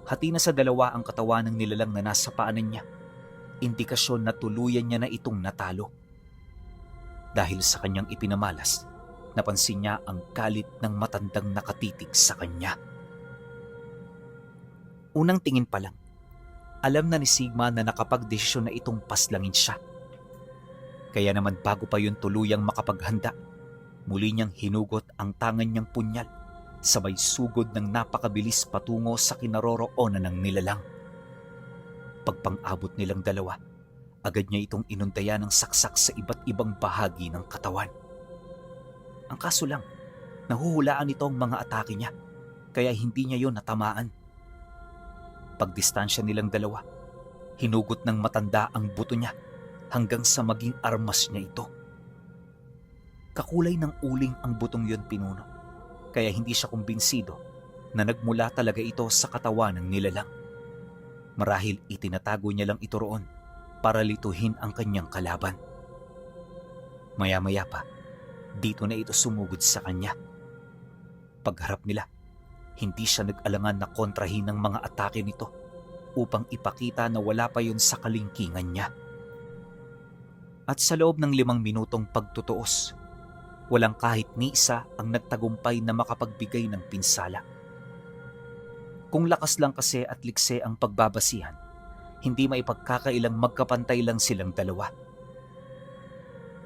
Hati na sa dalawa ang katawan ng nilalang na nasa paanan niya, indikasyon na tuluyan niya na itong natalo. Dahil sa kanyang ipinamalas, napansin niya ang galit ng matandang nakatitig sa kanya. Unang tingin pa lang, alam na ni Sigma na nakapagdesisyon na itong paslangin siya. Kaya naman bago pa yun tuluyang makapaghanda, muli niyang hinugot ang tangan niyang punyal, sabay sugod ng napakabilis patungo sa kinaroroonan ng nilalang. Pagpang-abot nilang dalawa, agad niya itong inundayan ng saksak sa iba't ibang bahagi ng katawan. Ang kaso lang, nahuhulaan ito ang mga atake niya, kaya hindi niya yon natamaan. Pagdistansya nilang dalawa, hinugot ng matanda ang buto niya hanggang sa maging armas niya ito. Kakulay ng uling ang butong yon pinuno, kaya hindi siya kumbinsido na nagmula talaga ito sa katawan ng nilalang. Marahil itinatago niya lang ito roon para lituhin ang kanyang kalaban. Maya-maya pa, dito na ito sumugod sa kanya. Pagharap nila, hindi siya nag-alangan na kontrahin ng mga atake nito upang ipakita na wala pa yun sa kalingkingan niya. At sa loob ng 5 minutong pagtutuos, walang kahit ni isa ang nagtagumpay na makapagbigay ng pinsala. Kung lakas lang kasi at likse ang pagbabasihan, hindi maipagkakailang magkapantay lang silang dalawa.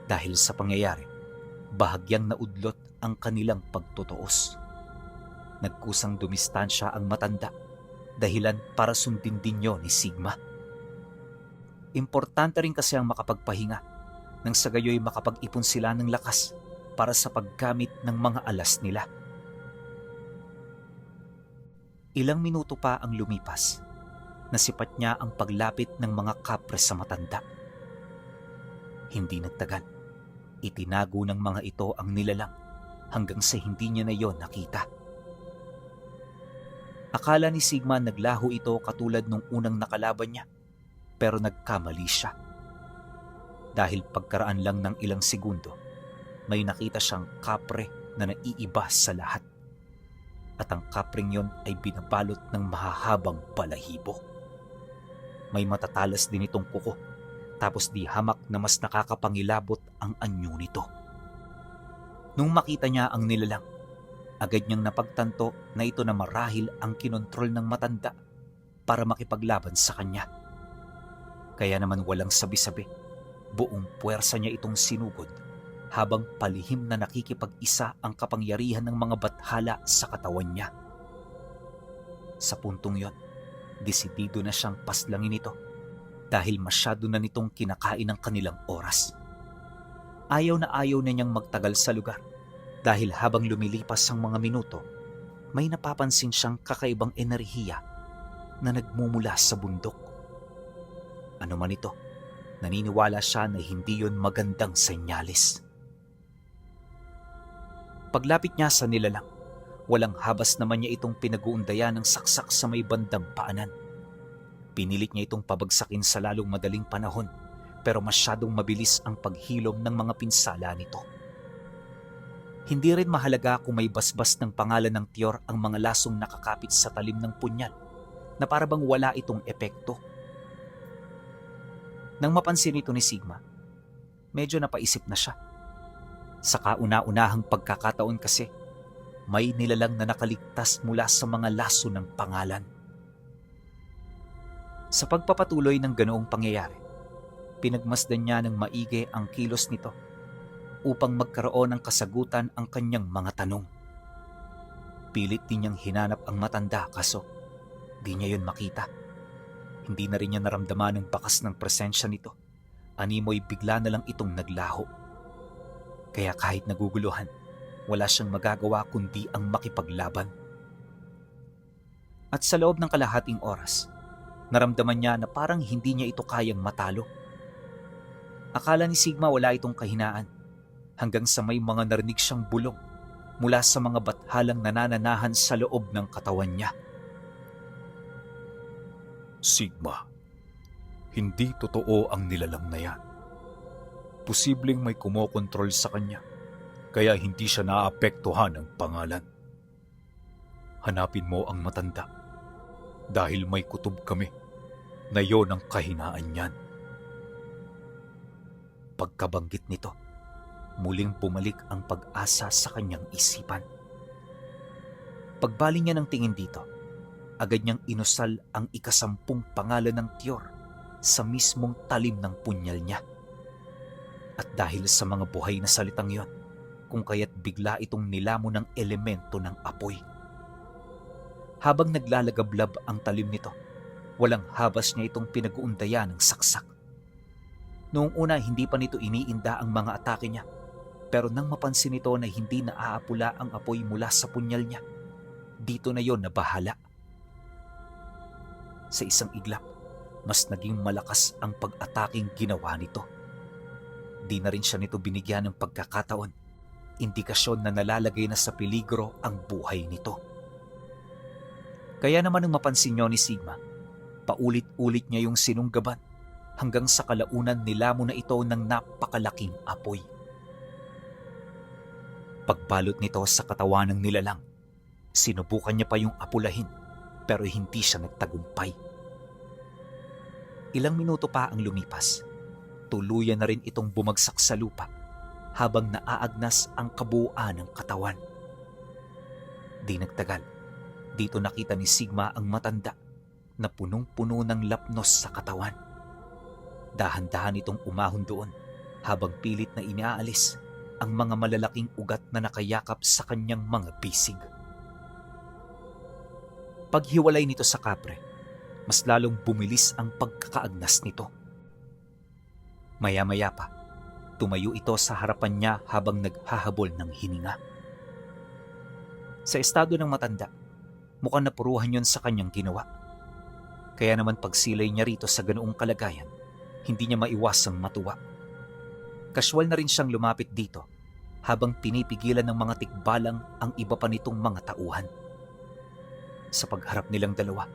Dahil sa pangyayari, bahagyang naudlot ang kanilang pagtutuos. Nagkusang dumistansya ang matanda, dahilan para sundin din niyo ni Sigma. Importante rin kasi ang makapagpahinga, nang sa gayoy makapag-ipon sila ng lakas para sa paggamit ng mga alas nila. Ilang minuto pa ang lumipas, nasipat niya ang paglapit ng mga kapre sa matanda. Hindi nagtagal, itinago ng mga ito ang nilalang hanggang sa hindi niya na yon nakita. Akala ni Sigma naglaho ito katulad nung unang nakalaban niya, pero nagkamali siya. Dahil pagkaraan lang ng ilang segundo, may nakita siyang kapre na naiiba sa lahat. At ang kapreng yon ay binabalot ng mahahabang balahibo. May matatalas din itong kuko, tapos di hamak na mas nakakapangilabot ang anyo nito. Nung makita niya ang nilalang, agad niyang napagtanto na ito na marahil ang kinontrol ng matanda para makipaglaban sa kanya. Kaya naman walang sabi-sabi, buong puwersa niya itong sinugod habang palihim na nakikipag-isa ang kapangyarihan ng mga bathala sa katawan niya. Sa puntong yon, desidido na siyang paslangin ito dahil masyado na nitong kinakain ang kanilang oras. Ayaw na niyang magtagal sa lugar dahil habang lumilipas ang mga minuto, may napapansin siyang kakaibang enerhiya na nagmumula sa bundok. Ano man ito, naniniwala siya na hindi yon magandang senyales. Paglapit niya sa nilalang, walang habas naman niya itong pinag-uundayan ng saksak sa may bandang paanan. Pinilit niya itong pabagsakin sa lalong madaling panahon, pero masyadong mabilis ang paghilom ng mga pinsala nito. Hindi rin mahalaga kung may basbas ng pangalan ng Tiyor ang mga lasong nakakapit sa talim ng punyal, na parabang wala itong epekto. Nang mapansin ito ni Sigma, medyo napaisip na siya. Sa kauna-unahang pagkakataon kasi, may nilalang na nakaligtas mula sa mga laso ng pangalan. Sa pagpapatuloy ng ganoong pangyayari, pinagmasdan niya ng maigi ang kilos nito upang magkaroon ng kasagutan ang kanyang mga tanong. Pilit din niyang hinanap ang matanda kaso di niya yun makita. Hindi na rin niya naramdaman ang bakas ng presensya nito. Animoy bigla na lang itong naglaho. Kaya kahit naguguluhan, wala siyang magagawa kundi ang makipaglaban. At sa loob ng kalahating oras, naramdaman niya na parang hindi niya ito kayang matalo. Akala ni Sigma wala itong kahinaan, hanggang sa may mga narinig siyang bulong mula sa mga bathalang nanananahan sa loob ng katawan niya. Sigma, hindi totoo ang nilalang na yan. Posibleng may kumokontrol sa kanya, kaya hindi siya naapektuhan ng pangalan. Hanapin mo ang matanda, dahil may kutob kami na yon ang kahinaan niyan. Pagkabanggit nito, muling bumalik ang pag-asa sa kanyang isipan. Pagbaling niya ng tingin dito, agad niyang inusal ang 10 pangalan ng Tiyor sa mismong talim ng punyal niya. At dahil sa mga buhay na salitang yon, kung kaya't bigla itong nilamon ng elemento ng apoy. Habang naglalagablab ang talim nito, walang habas niya itong pinag-uundayan ng saksak. Noong una hindi pa nito iniinda ang mga atake niya, pero nang mapansin nito na hindi naaapula ang apoy mula sa punyal niya, dito na yon nabahala. Sa isang iglap, mas naging malakas ang pag-ataking ginawa nito. Di na rin siya nito binigyan ng pagkakataon, indikasyon na nalalagay na sa peligro ang buhay nito. Kaya naman nang mapansin niyo ni Sigma, paulit-ulit niya yung sinunggaban hanggang sa kalaunan nilamon na ito ng napakalaking apoy. Pagbalot nito sa katawan ng nilalang, sinubukan niya pa yung apulahin pero hindi siya nagtagumpay. Ilang minuto pa ang lumipas, tuluyan na rin itong bumagsak sa lupa habang naaagnas ang kabuuan ng katawan. Di nagtagal, dito nakita ni Sigma ang matanda na punong-puno ng lapnos sa katawan. Dahan-dahan itong umahon doon habang pilit na inaalis ang mga malalaking ugat na nakayakap sa kanyang mga bisig. Paghiwalay nito sa kapre, mas lalong bumilis ang pagkakaagnas nito. Maya-maya pa, tumayo ito sa harapan niya habang naghahabol ng hininga. Sa estado ng matanda, mukhang napuruhan yon sa kanyang ginawa. Kaya naman pagsilay niya rito sa ganoong kalagayan, hindi niya maiwasang matuwa. Kaswal na rin siyang lumapit dito habang pinipigilan ng mga tikbalang ang iba pa nitong mga tauhan. Sa pagharap nilang dalawa,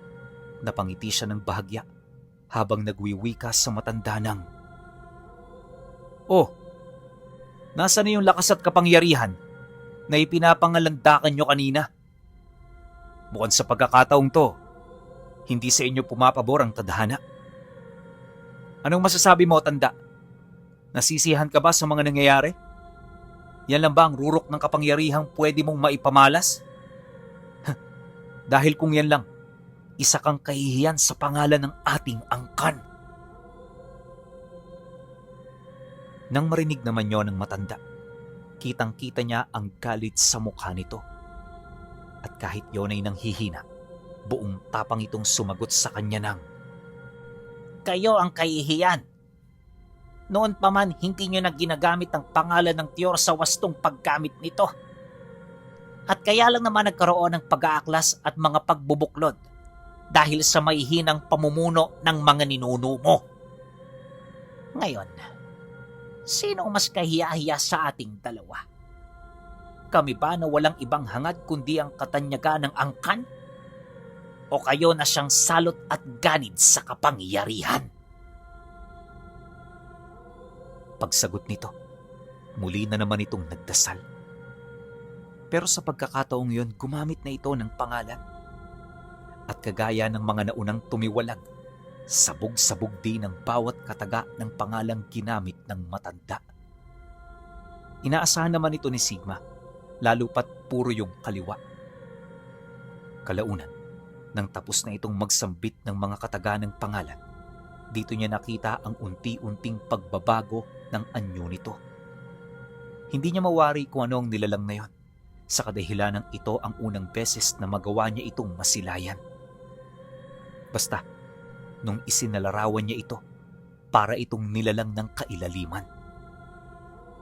napangiti siya ng bahagya habang nagwiwika sa matanda ng, "Oh, nasa na yung lakas at kapangyarihan na ipinapangalandakan nyo kanina? Mukhang sa pagkakataong to, hindi sa inyo pumapabor ang tadhana. Anong masasabi mo, tanda? Nasisihan ka ba sa mga nangyayari? Yan lang ba ang rurok ng kapangyarihang pwede mong maipamalas? Dahil kung yan lang, isa kang kahihiyan sa pangalan ng ating angkan." Nang marinig naman yon ng matanda, kitang-kita niya ang galit sa mukha nito. At kahit yon ay nanghihina, buong tapang itong sumagot sa kanya ng, "Kayo ang kahihiyan. Noon pa man hindi nyo na ginagamit ang pangalan ng Tiyor sa wastong paggamit nito. At kaya lang naman nagkaroon ng pag-aaklas at mga pagbubuklod dahil sa mahihinang pamumuno ng mga ninuno mo. Ngayon, sino ang mas kahiya-hiya sa ating dalawa? Kami ba na walang ibang hangad kundi ang katanyagan ng angkan? O kayo na siyang salot at ganid sa kapangyarihan?" Pagsagot nito, muli na naman itong nagdasal. Pero sa pagkakataong yun, gumamit na ito ng pangalan. At kagaya ng mga naunang tumiwalag, sabog-sabog din ang bawat kataga ng pangalang ginamit ng matanda. Inaasahan naman ito ni Sigma, lalo pat puro yung kaliwa. Kalaunan, nang tapos na itong magsambit ng mga kataga ng pangalan, dito niya nakita ang unti-unting pagbabago ng anyo nito. Hindi niya mawari kung ano ang nilalang na yon, sa kadahilanang ito ang unang beses na magawa niya itong masilayan. Basta, nung isinalarawan niya ito, para itong nilalang ng kailaliman.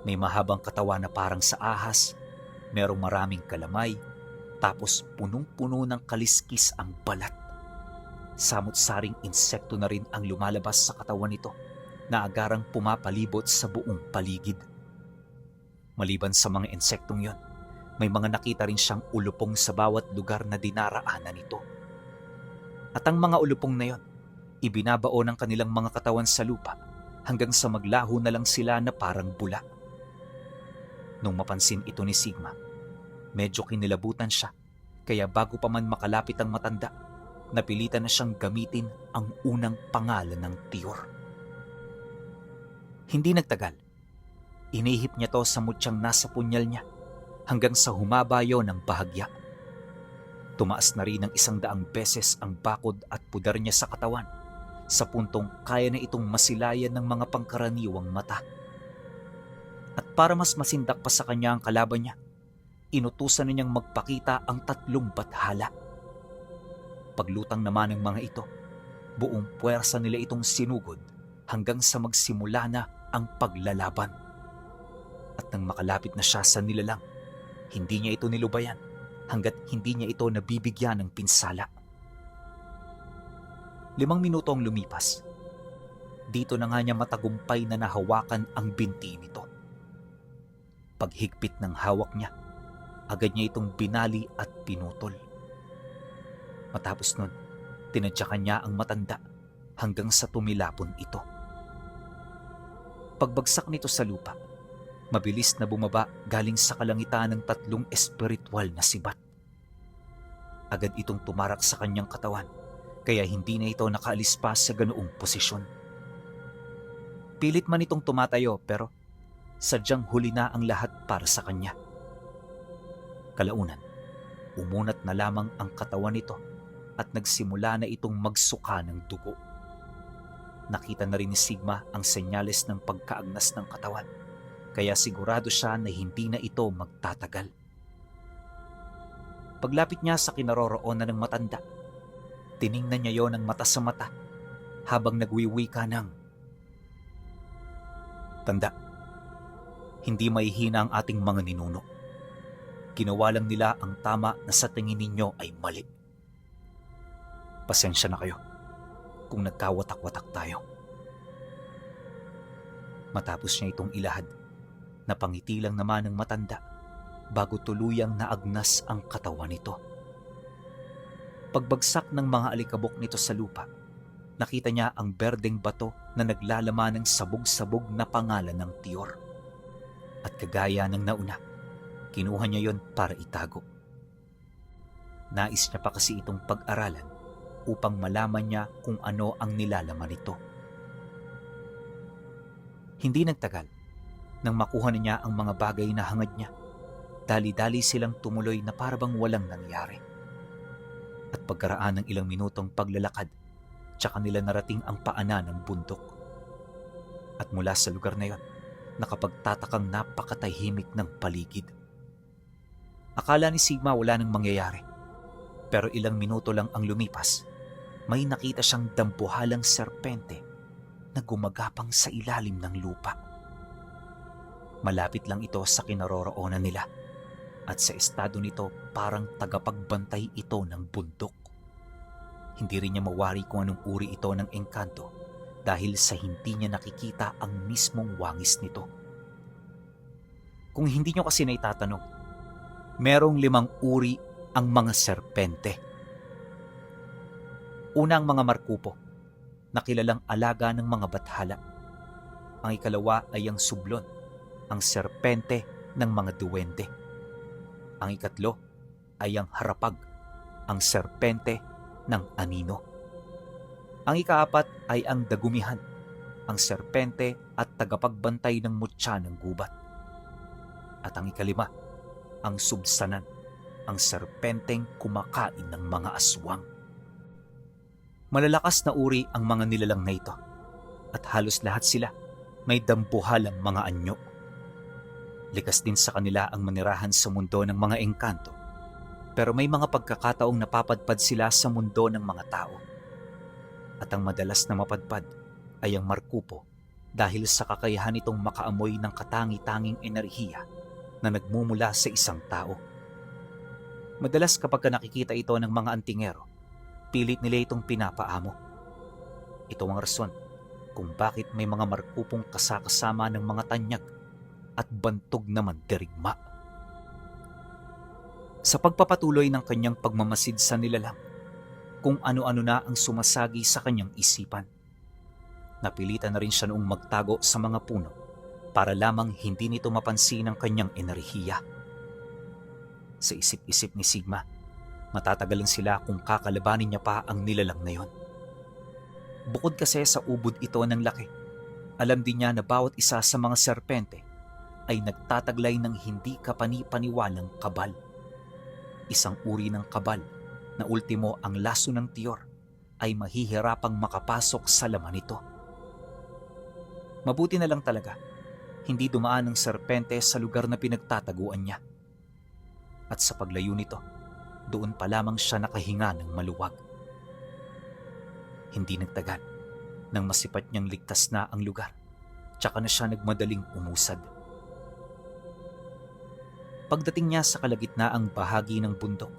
May mahabang katawan na parang sa ahas, merong maraming kalamay, tapos punong-puno ng kaliskis ang balat. Samot-saring insekto na rin ang lumalabas sa katawan nito na agarang pumapalibot sa buong paligid. Maliban sa mga insektong yon, may mga nakita rin siyang ulupong sa bawat lugar na dinaraanan nito. At ang mga ulupong na yon, ibinabao ng kanilang mga katawan sa lupa hanggang sa maglaho na lang sila na parang bula. Nung mapansin ito ni Sigma, medyo kinilabutan siya, kaya bago pa man makalapit ang matanda, napilitan na siyang gamitin ang unang pangalan ng Tiyor. Hindi nagtagal, inihip niya to sa mutyang nasa punyal niya hanggang sa humaba yon ng bahagya. Tumaas na rin ng 100 beses ang bakod at pudar niya sa katawan, sa puntong kaya na itong masilayan ng mga pangkaraniwang mata. At para mas masindak pa sa kanya ang kalaban niya, inutusan na niyang magpakita ang 3 bathala. Paglutang naman ng mga ito, buong puwersa nila itong sinugod hanggang sa magsimula na ang paglalaban. At nang makalapit na siya sa nilalang, hindi niya ito nilubayan hanggat hindi niya ito nabibigyan ng pinsala. 5 minuto ang lumipas. Dito na nga niya matagumpay na nahawakan ang binti nito. Paghigpit ng hawak niya, agad niya itong binali at pinutol. Matapos nun, tinadyakan niya ang matanda hanggang sa tumilapon ito. Pagbagsak nito sa lupa, mabilis na bumaba galing sa kalangitan ng 3 espiritual na sibat. Agad itong tumarak sa kanyang katawan, kaya hindi na ito nakaalis pa sa ganoong posisyon. Pilit man itong tumatayo pero sadyang huli na ang lahat para sa kanya. Kalaunan, umunat na lamang ang katawan nito at nagsimula na itong magsuka ng dugo. Nakita na rin ni Sigma ang senyales ng pagkaagnas ng katawan, kaya sigurado siya na hindi na ito magtatagal. Paglapit niya sa kinaroroonan ng matanda, tiningnan niya yon ng mata sa mata habang nagwiwika ng, "Tanda, hindi mahihina ang ating mga ninuno. Ginawa lang nila ang tama na sa tingin ninyo ay mali. Pasensya na kayo kung nagkawatak-watak tayo." Matapos niya itong ilahad, napangiti lang naman ng matanda bago tuluyang naagnas ang katawan nito. Pagbagsak ng mga alikabok nito sa lupa, nakita niya ang berdeng bato na naglalaman ng sabog-sabog na pangalan ng tiyor. At kagaya ng nauna, kinuha niya yon para itago. Nais niya pa kasi itong pag-aralan upang malaman niya kung ano ang nilalaman nito. Hindi nagtagal nang makuha na niya ang mga bagay na hangad niya. Dali-dali silang tumuloy na parabang walang nangyari. At pagkaraan ng ilang minutong paglalakad, tsaka nila narating ang paanan ng bundok. At mula sa lugar na yon, nakapagtatakang napakatahimik ng paligid. Akala ni Sigma wala nang mangyayari. Pero ilang minuto lang ang lumipas, may nakita siyang dambuhalang serpente na gumagapang sa ilalim ng lupa. Malapit lang ito sa kinaroroonan nila at sa estado nito parang tagapagbantay ito ng bundok. Hindi rin niya mawari kung anong uri ito ng engkanto dahil sa hindi niya nakikita ang mismong wangis nito. Kung hindi niyo kasi naitatanong, merong 5 uri ang mga serpente. Una ang mga markupo, na kilalang alaga ng mga bathala. Ang ikalawa ay ang sublon, ang serpente ng mga duwende. Ang ikatlo ay ang harapag, ang serpente ng anino. Ang ikaapat ay ang dagumihan, ang serpente at tagapagbantay ng mutya ng gubat. At ang ikalima, ang subsanan, ang serpenteng kumakain ng mga aswang. Malalakas na uri ang mga nilalang na ito at halos lahat sila may dambuhalang mga anyo. Likas din sa kanila ang manirahan sa mundo ng mga engkanto, pero may mga pagkakataong napapadpad sila sa mundo ng mga tao. At ang madalas na mapadpad ay ang markupo dahil sa kakayahan nitong makaamoy ng katangi-tanging enerhiya na nagmumula sa isang tao. Madalas kapag nakikita ito ng mga antingero, pilit nila itong pinapaamo. Ito ang rason kung bakit may mga markupong kasakasama ng mga tanyag at bantog naman dirigma. Sa pagpapatuloy ng kanyang pagmamasid sa nilalang, kung ano-ano na ang sumasagi sa kanyang isipan, napilitan na rin siya noong magtago sa mga puno para lamang hindi nito mapansin ang kanyang enerhiya. Sa isip-isip ni Sigma, matatagalan sila kung kakalabanin niya pa ang nilalang na yon. Bukod kasi sa ubod ito ng laki, alam din niya na bawat isa sa mga serpente ay nagtataglay ng hindi kapani-paniwalang kabal. Isang uri ng kabal na ultimo ang laso ng tiyor ay mahihirapang makapasok sa laman nito. Mabuti na lang talaga, hindi dumaan ng serpente sa lugar na pinagtataguan niya. At sa paglayo nito, doon pa lamang siya nakahinga ng maluwag. Hindi nagtagal nang masipat niyang ligtas na ang lugar, tsaka na siya nagmadaling umusad. Pagdating niya sa kalagitnaang bahagi ng bundok,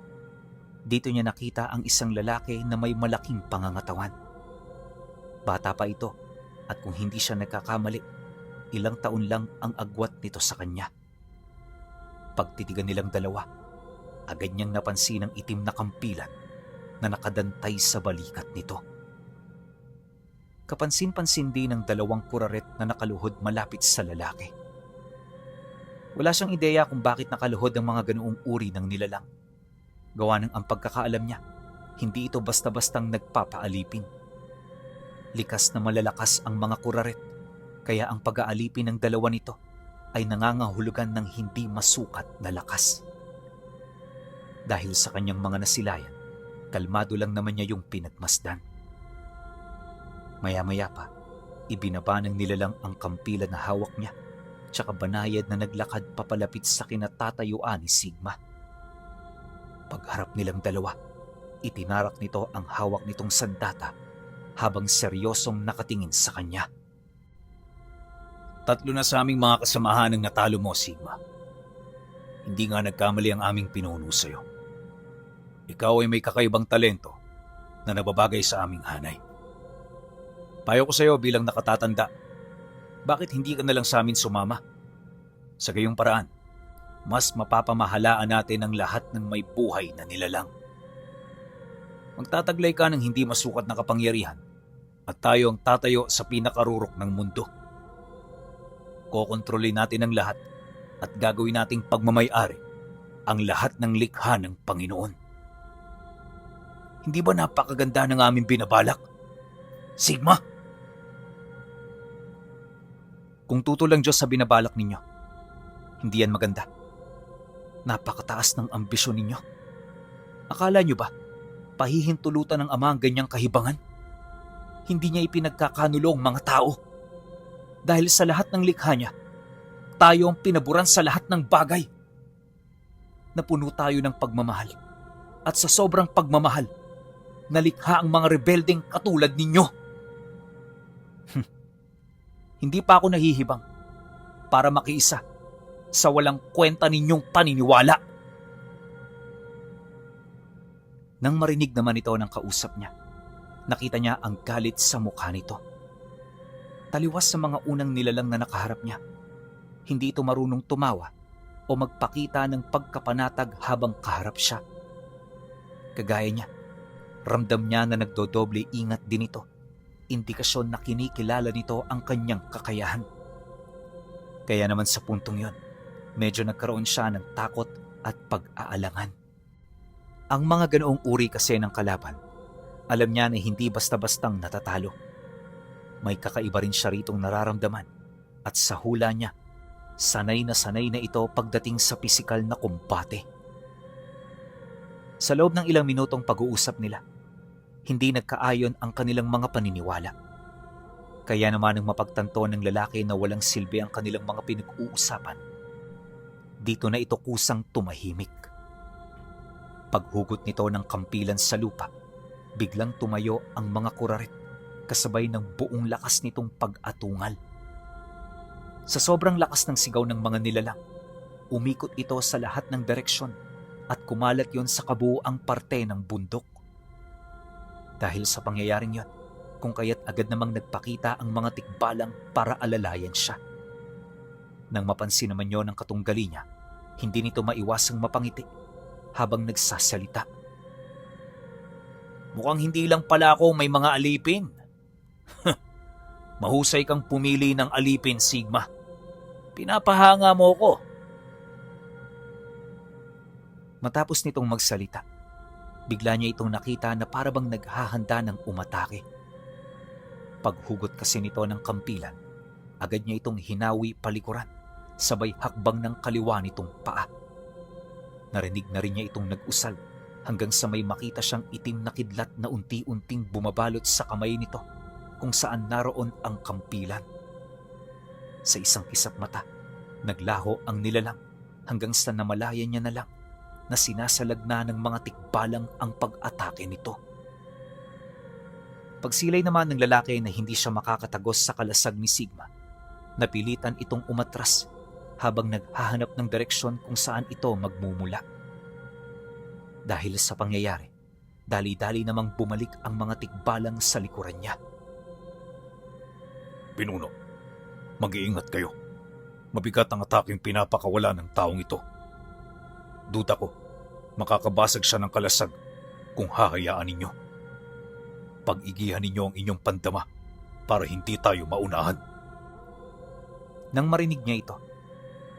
dito niya nakita ang isang lalaki na may malaking pangangatawan. Bata pa ito at kung hindi siya nagkakamali, ilang taon lang ang agwat nito sa kanya. Pagtitigan nilang dalawa, agad niyang napansin ang itim na kampilan na nakadantay sa balikat nito. Kapansin-pansin din ng 2 kuraret na nakaluhod malapit sa lalaki. Wala siyang ideya kung bakit nakaluhod ang mga ganoong uri ng nilalang. Gawa ng ang pagkakaalam niya, hindi ito basta-bastang nagpapaalipin. Likas na malalakas ang mga kuraret, kaya ang pag-aalipin ng 2 nito ay nangangahulugan ng hindi masukat na lakas. Dahil sa kanyang mga nasilayan, Kalmado lang naman niya yung pinagmasdan. Maya-maya pa, ibinaba ng nilalang ang kampilan na hawak niya, tsaka banayad na naglakad papalapit sa kinatatayuan ni Sigma. Pagharap nilang dalawa, itinarak nito ang hawak nitong sandata habang seryosong nakatingin sa kanya. Tatlo na sa aming mga kasamahan ang natalo mo, Sigma. Hindi nga nagkamali ang aming pinuno sa'yo. Ikaw ay may kakaibang talento na nababagay sa aming hanay. Payo ko sa'yo bilang nakatatanda, bakit hindi ka na lang sa amin sumama? Sa gayong paraan, mas mapapamahalaan natin ang lahat ng may buhay na nilalang. Magtataglay ka ng hindi masukat na kapangyarihan at tayo ang tatayo sa pinakarurok ng mundo. Kokontrolin natin ang lahat at gagawin nating pagmamay-ari ang lahat ng likha ng Panginoon. Hindi ba napakaganda ng aming binabalak? Sigma! Kung tutulang Diyos sa binabalak ninyo, hindi yan maganda. Napakataas ng ambisyon ninyo. Akala nyo ba, pahihintulutan ng Ama ang ganyang kahibangan? Hindi niya ipinagkakanulong mga tao. Dahil sa lahat ng likha niya, tayo ang pinaburan sa lahat ng bagay. Napuno tayo ng pagmamahal. At sa sobrang pagmamahal, nalikha ang mga rebeldeng katulad ninyo. Hindi pa ako nahihibang para makiisa sa walang kwenta ninyong paniniwala. Nang marinig naman ito ng kausap niya, nakita niya ang galit sa mukha nito. Taliwas sa mga unang nilalang na nakaharap niya, hindi ito marunong tumawa o magpakita ng pagkapanatag habang kaharap siya. Kagaya niya, ramdam niya na nagdodoble ingat din ito. Indikasyon na kinikilala nito ang kanyang kakayahan. Kaya naman sa puntong yon, medyo nagkaroon siya ng takot at pag-aalangan. Ang mga ganoong uri kasi ng kalaban, alam niya na hindi basta-bastang natatalo. May kakaiba rin siya ritong nararamdaman at sa hula niya, sanay na ito pagdating sa pisikal na kumbate. Sa loob ng ilang minutong pag-uusap nila, hindi nagkaayon ang kanilang mga paniniwala. Kaya naman nang mapagtanto ng lalaki na walang silbi ang kanilang mga pinag-uusapan, dito na ito kusang tumahimik. Paghugot nito ng kampilan sa lupa, biglang tumayo ang mga kurarit kasabay ng buong lakas nitong pag-atungal. Sa sobrang lakas ng sigaw ng mga nilalang, umikot ito sa lahat ng direksyon at kumalat yon sa kabuuang parte ng bundok. Dahil sa pangyayaring yon, kung kaya't agad namang nagpakita ang mga tikbalang para alalayan siya. Nang mapansin naman yon ng katunggali niya, hindi nito maiwasang mapangiti habang nagsasalita. Mukhang hindi lang pala ako may mga alipin. Mahusay kang pumili ng alipin, Sigma. Pinapahanga mo ko. Matapos nitong magsalita, bigla niya itong nakita na parabang naghahanda ng umatake. Paghugot kasi nito ng kampilan, agad niya itong hinawi palikuran, sabay hakbang ng kaliwa nitong paa. Narinig na rin niya itong nag-usal hanggang sa may makita siyang itim na kidlat na unti-unting bumabalot sa kamay nito kung saan naroon ang kampilan. Sa isang kisap mata, naglaho ang nilalang hanggang sa namalayan niya na lang na sinasalag na ng mga tikbalang ang pag-atake nito. Pagsilay naman ng lalaki na hindi siya makakatagos sa kalasag ni Sigma, napilitan itong umatras habang naghahanap ng direksyon kung saan ito magmumula. Dahil sa pangyayari, dali-dali namang bumalik ang mga tikbalang sa likuran niya. Pinuno, mag-iingat kayo. Mabigat ang ataking pinapakawala ng taong ito. Duda ko, makakabasag siya ng kalasag kung hahayaan ninyo. Pag-igihan ninyo ang inyong pandama para hindi tayo maunahan. Nang marinig niya ito,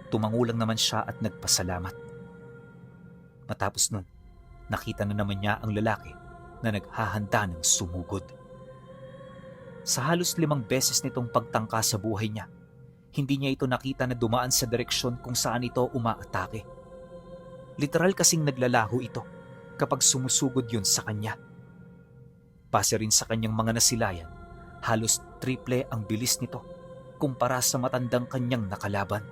tumangulang naman siya at nagpasalamat. Matapos nun, nakita na naman niya ang lalaki na naghahanda ng sumugod. Sa halos 5 beses nitong pagtangka sa buhay niya, hindi niya ito nakita na dumaan sa direksyon kung saan ito umaatake. Literal kasing naglalaho ito kapag sumusugod yun sa kanya. Base rin sa kanyang mga nasilayan, halos triple ang bilis nito kumpara sa matandang kanyang nakalaban.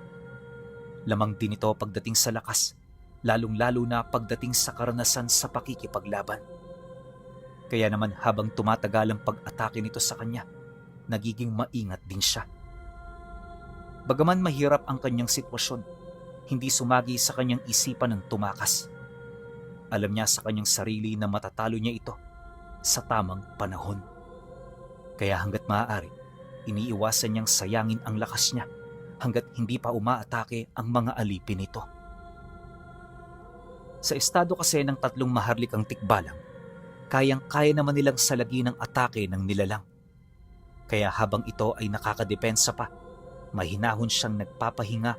Lamang din ito pagdating sa lakas, lalong-lalo na pagdating sa karanasan sa pakikipaglaban. Kaya naman habang tumatagal ang pag-atake nito sa kanya, nagiging maingat din siya. Bagaman mahirap ang kanyang sitwasyon, hindi sumagi sa kanyang isipan ng tumakas. Alam niya sa kanyang sarili na matatalo niya ito sa tamang panahon. Kaya hanggat maaari, iniiwasan niyang sayangin ang lakas niya hanggat hindi pa umaatake ang mga alipin nito. Sa estado kasi ng tatlong maharlikang tikbalang, kayang-kaya naman nilang salagi ng atake ng nilalang. Kaya habang ito ay nakakadepensa pa, mahinahon siyang nagpapahinga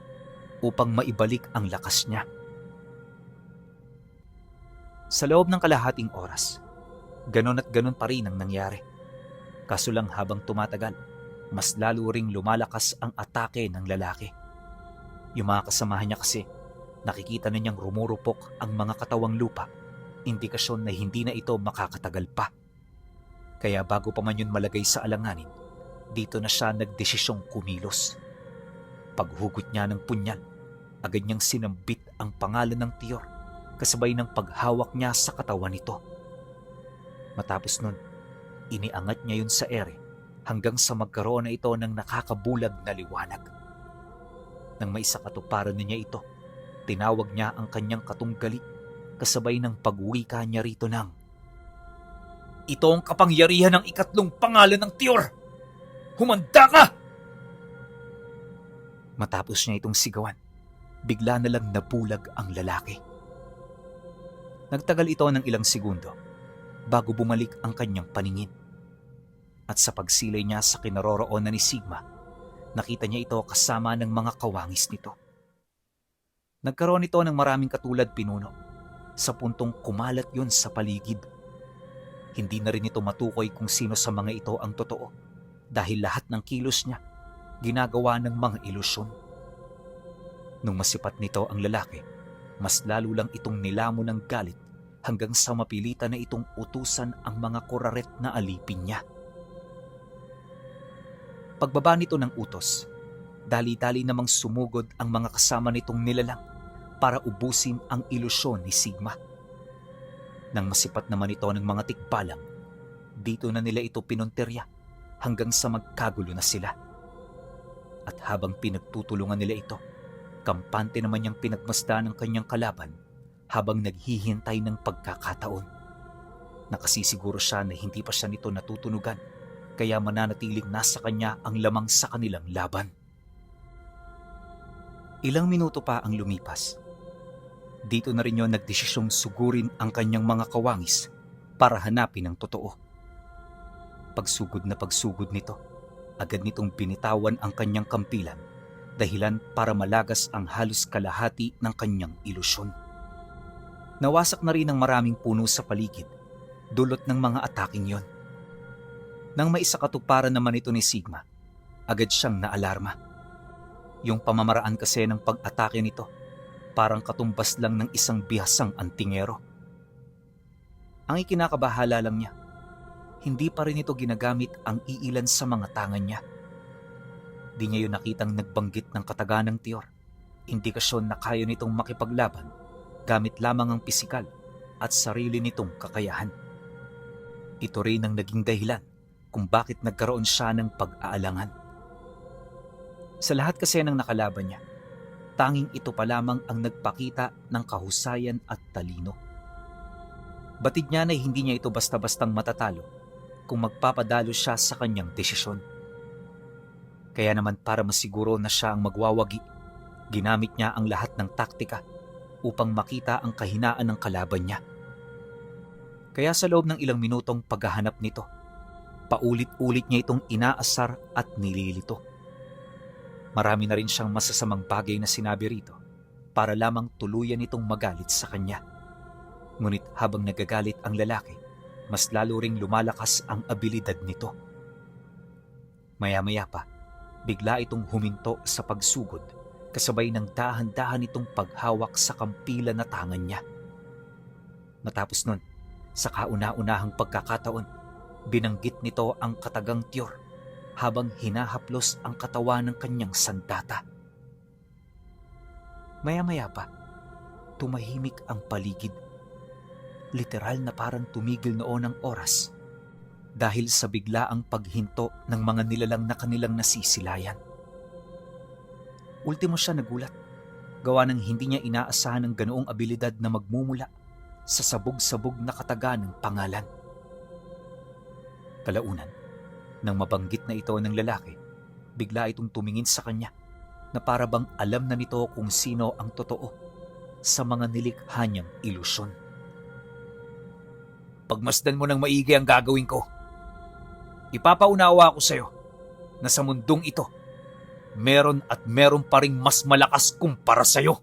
upang maibalik ang lakas niya. Sa loob ng kalahating oras, ganon at ganon pa rin ang nangyari. Kaso lang habang tumatagal, mas lalo ring lumalakas ang atake ng lalaki. Yung mga kasamahan niya kasi, nakikita na niyang rumurupok ang mga katawang lupa, indikasyon na hindi na ito makakatagal pa. Kaya bago pa man yun malagay sa alanganin, dito na siya nagdesisyong kumilos. Paghugot niya ng punyal, agad niyang sinambit ang pangalan ng Tiyor, kasabay ng paghawak niya sa katawan nito. Matapos nun, iniangat niya yun sa ere hanggang sa magkaroon na ito ng nakakabulag na liwanag. Nang maisakatuparan na niya ito, tinawag niya ang kanyang katunggali kasabay ng pagwika niya rito ng, "Ito ang kapangyarihan ng ikatlong pangalan ng Tiyor! Humanda ka!" Matapos niya itong sigawan, bigla na lang nabulag ang lalaki. Nagtagal ito ng ilang segundo bago bumalik ang kanyang paningin. At sa pagsilay niya sa kinaroroonan ni Sigma, nakita niya ito kasama ng mga kawangis nito. Nagkaroon ito ng maraming katulad pinuno, sa puntong kumalat yun sa paligid. Hindi na rin ito matukoy kung sino sa mga ito ang totoo dahil lahat ng kilos niya ginagawa ng mga ilusyon. Nung masipat nito ang lalaki, mas lalo lang itong nilamon ng galit hanggang sa mapilitan na itong utusan ang mga kuraret na alipin niya. Pagbaba nito ng utos, dali-dali namang sumugod ang mga kasama nitong nilalang para ubusin ang ilusyon ni Sigma. Nang masipat naman ito ng mga tikbalang, dito na nila ito pinunterya hanggang sa magkagulo na sila. At habang pinagtutulungan nila ito, kampante naman niyang pinagmasdan ng kanyang kalaban habang naghihintay ng pagkakataon. Nakasisiguro siya na hindi pa siya nito natutunugan, kaya mananatiling nasa kanya ang lamang sa kanilang laban. Ilang minuto pa ang lumipas. Dito na rin yun nagdesisyong sugurin ang kanyang mga kawangis para hanapin ang totoo. Pagsugod na pagsugod nito, agad nitong binitawan ang kanyang kampilan, dahilan para malagas ang halos kalahati ng kanyang ilusyon. Nawasak na rin ang maraming puno sa paligid, dulot ng mga ataking yon. Nang maisakatuparan naman ito ni Sigma, agad siyang naalarma. Yung pamamaraan kasi ng pag-atake nito, parang katumbas lang ng isang bihasang antingero. Ang ikinakabahala lang niya, hindi pa rin ito ginagamit ang iilan sa mga tangan niya. Di niya yun nakitang nagbanggit ng kataganang Tiyor, indikasyon na kaya nitong makipaglaban gamit lamang ang pisikal at sarili nitong kakayahan. Ito rin ang naging dahilan kung bakit nagkaroon siya ng pag-aalangan. Sa lahat kasi ng nakalaban niya, tanging ito pa lamang ang nagpakita ng kahusayan at talino. Batid niya na hindi niya ito basta-bastang matatalo kung magpapadalo siya sa kanyang desisyon. Kaya naman para masiguro na siya ang magwawagi, ginamit niya ang lahat ng taktika upang makita ang kahinaan ng kalaban niya. Kaya sa loob ng ilang minutong paghahanap nito, paulit-ulit niya itong inaasar at nililito. Marami na rin siyang masasamang bagay na sinabi rito para lamang tuluyan itong magalit sa kanya. Ngunit habang nagagalit ang lalaki, mas lalo ring lumalakas ang abilidad nito. Maya-maya pa, bigla itong huminto sa pagsugod kasabay ng dahan-dahan itong paghawak sa kampilan na tangan niya. Matapos nun, sa kauna-unahang pagkakataon, binanggit nito ang katagang Tiyor habang hinahaplos ang katawan ng kanyang sandata. Maya-maya pa, tumahimik ang paligid. Literal na parang tumigil noon ang oras dahil sa biglaang paghinto ng mga nilalang na kanilang nasisilayan. Ultimo siya nagulat, gawa ng hindi niya inaasahan ng ganoong abilidad na magmumula sa sabog-sabog na kataga ng pangalan. Kalaunan, nang mabanggit na ito ng lalaki, bigla itong tumingin sa kanya na para bang alam na nito kung sino ang totoo sa mga nilikha niyang ilusyon. Pagmasdan mo ng maigi ang gagawin ko. Ipapaunawa ko sa'yo na sa mundong ito, meron at meron pa ring mas malakas kumpara sa'yo.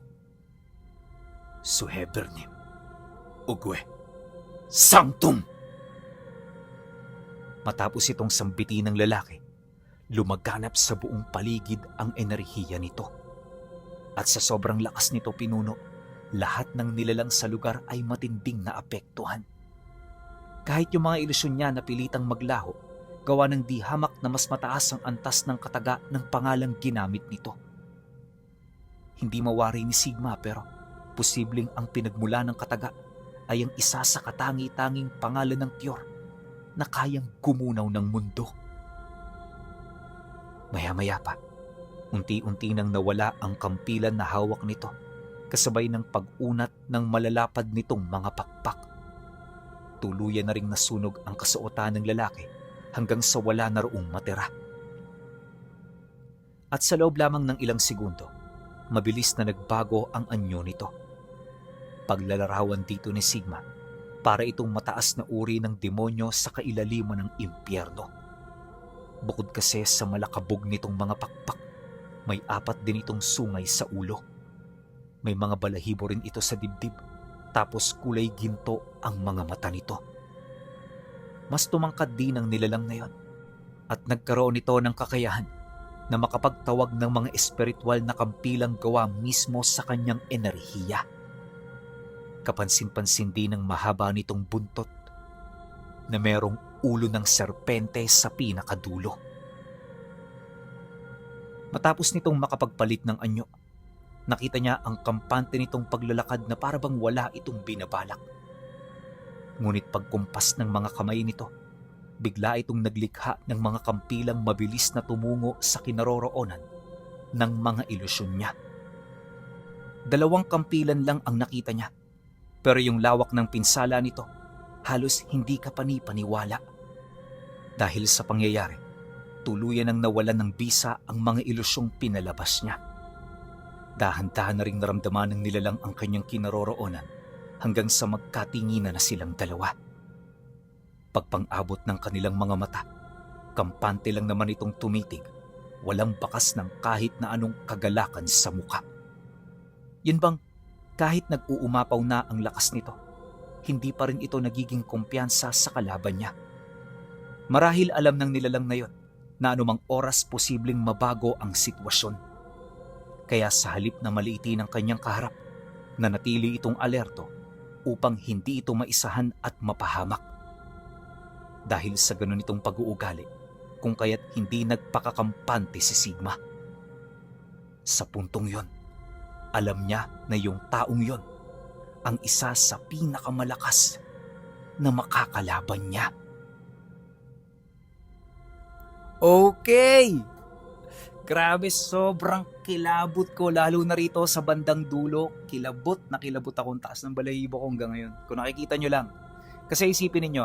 Suhebernim, Ugwe, Sanctum! Matapos itong sambitin ng lalaki, lumaganap sa buong paligid ang enerhiya nito. At sa sobrang lakas nito pinuno, lahat ng nilalang sa lugar ay matinding naapektuhan. Kahit yung mga ilusyon niya na pilitang maglaho, gawa ng di hamak na mas mataas ang antas ng kataga ng pangalang ginamit nito. Hindi mawari ni Sigma pero posibleng ang pinagmula ng kataga ay ang isa sa katangi-tanging pangalan ng Tiyor na kayang gumunaw ng mundo. Maya-maya pa, unti-unti nang nawala ang kampilan na hawak nito kasabay ng pag-unat ng malalapad nitong mga pakpak. Tuluyan na ring nasunog ang kasuotan ng lalaki hanggang sa wala na roong matira. At sa loob lamang ng ilang segundo, mabilis na nagbago ang anyo nito. Paglalarawan dito ni Sigma, para itong mataas na uri ng demonyo sa kailaliman ng impyerno. Bukod kasi sa malakabog nitong mga pakpak, may 4 din itong sungay sa ulo. May mga balahibo rin ito sa dibdib, tapos kulay ginto ang mga mata nito. Mas tumangkad din ang nilalang na yon at nagkaroon ito ng kakayahan na makapagtawag ng mga espiritual na kampilang gawa mismo sa kanyang enerhiya. Kapansin-pansin din ang mahaba nitong buntot na merong ulo ng serpente sa pinakadulo. Matapos nitong makapagpalit ng anyo, nakita niya ang kampante nitong paglalakad na para bang wala itong binabalak. Ngunit pagkumpas ng mga kamay nito, bigla itong naglikha ng mga kampilang mabilis na tumungo sa kinaroroonan ng mga ilusyon niya. 2 kampilan lang ang nakita niya, pero yung lawak ng pinsala nito halos hindi ka panipaniwala. Dahil sa pangyayari, tuluyan ang nawalan ng bisa ang mga ilusyong pinalabas niya. Dahan-dahan na ring naramdaman ng nilalang ang kanyang kinaroroonan hanggang sa magkatinginan na silang dalawa. Pagpang-abot ng kanilang mga mata, kampante lang naman itong tumitig, walang bakas ng kahit na anong kagalakan sa muka. Yun bang kahit nag-uumapaw na ang lakas nito, hindi pa rin ito nagiging kumpiyansa sa kalaban niya. Marahil alam ng nilalang na yon na anumang oras posibleng mabago ang sitwasyon. Kaya sa halip na maliitin ang kanyang kaharap, nanatili itong alerto upang hindi ito maisahan at mapahamak. Dahil sa ganun itong pag-uugali, kung kaya't hindi nagpakakampante si Sigma. Sa puntong yon, alam niya na yung taong yon ang isa sa pinakamalakas na makakalaban niya. Okay! Grabe, sobrang kilabot ko lalo na rito sa bandang dulo. Kilabot na kilabot akong taas ng balahibo ko hanggang ngayon. Kung nakikita nyo lang. Kasi isipin ninyo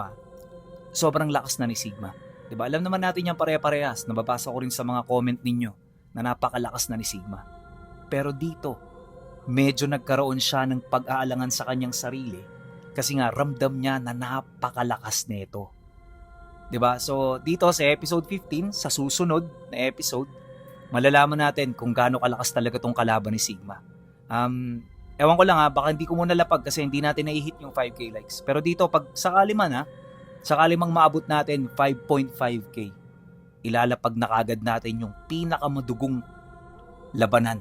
sobrang lakas na ni Sigma. Diba? Alam naman natin yan pare-parehas. Nababasa ko rin sa mga comment ninyo na napakalakas na ni Sigma. Pero dito, medyo nagkaroon siya ng pag-aalangan sa kanyang sarili kasi nga ramdam niya na napakalakas nito. 'Di ba? So dito sa episode 15, sa susunod na episode, malalaman natin kung gaano kalakas talaga tong kalaban ni Sigma. Ewan ko lang baka hindi ko muna lapag kasi hindi natin na-hit yung 5K likes. Pero dito pag sakali mang maabot natin 5.5K, ilalapag na kagad natin yung pinakamadugong labanan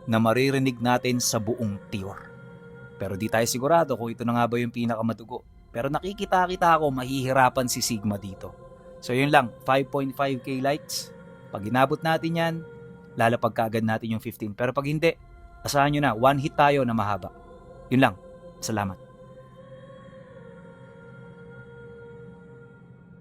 na maririnig natin sa buong Tiyor. Pero di tayo sigurado kung ito na nga ba yung pinakamatugo. Pero nakikita-kita ako mahihirapan si Sigma dito. So yun lang, 5.5k likes. Pag inabot natin yan, lalapag kaagad natin yung 15. Pero pag hindi, asahan nyo na, one hit tayo na mahaba. Yun lang. Salamat.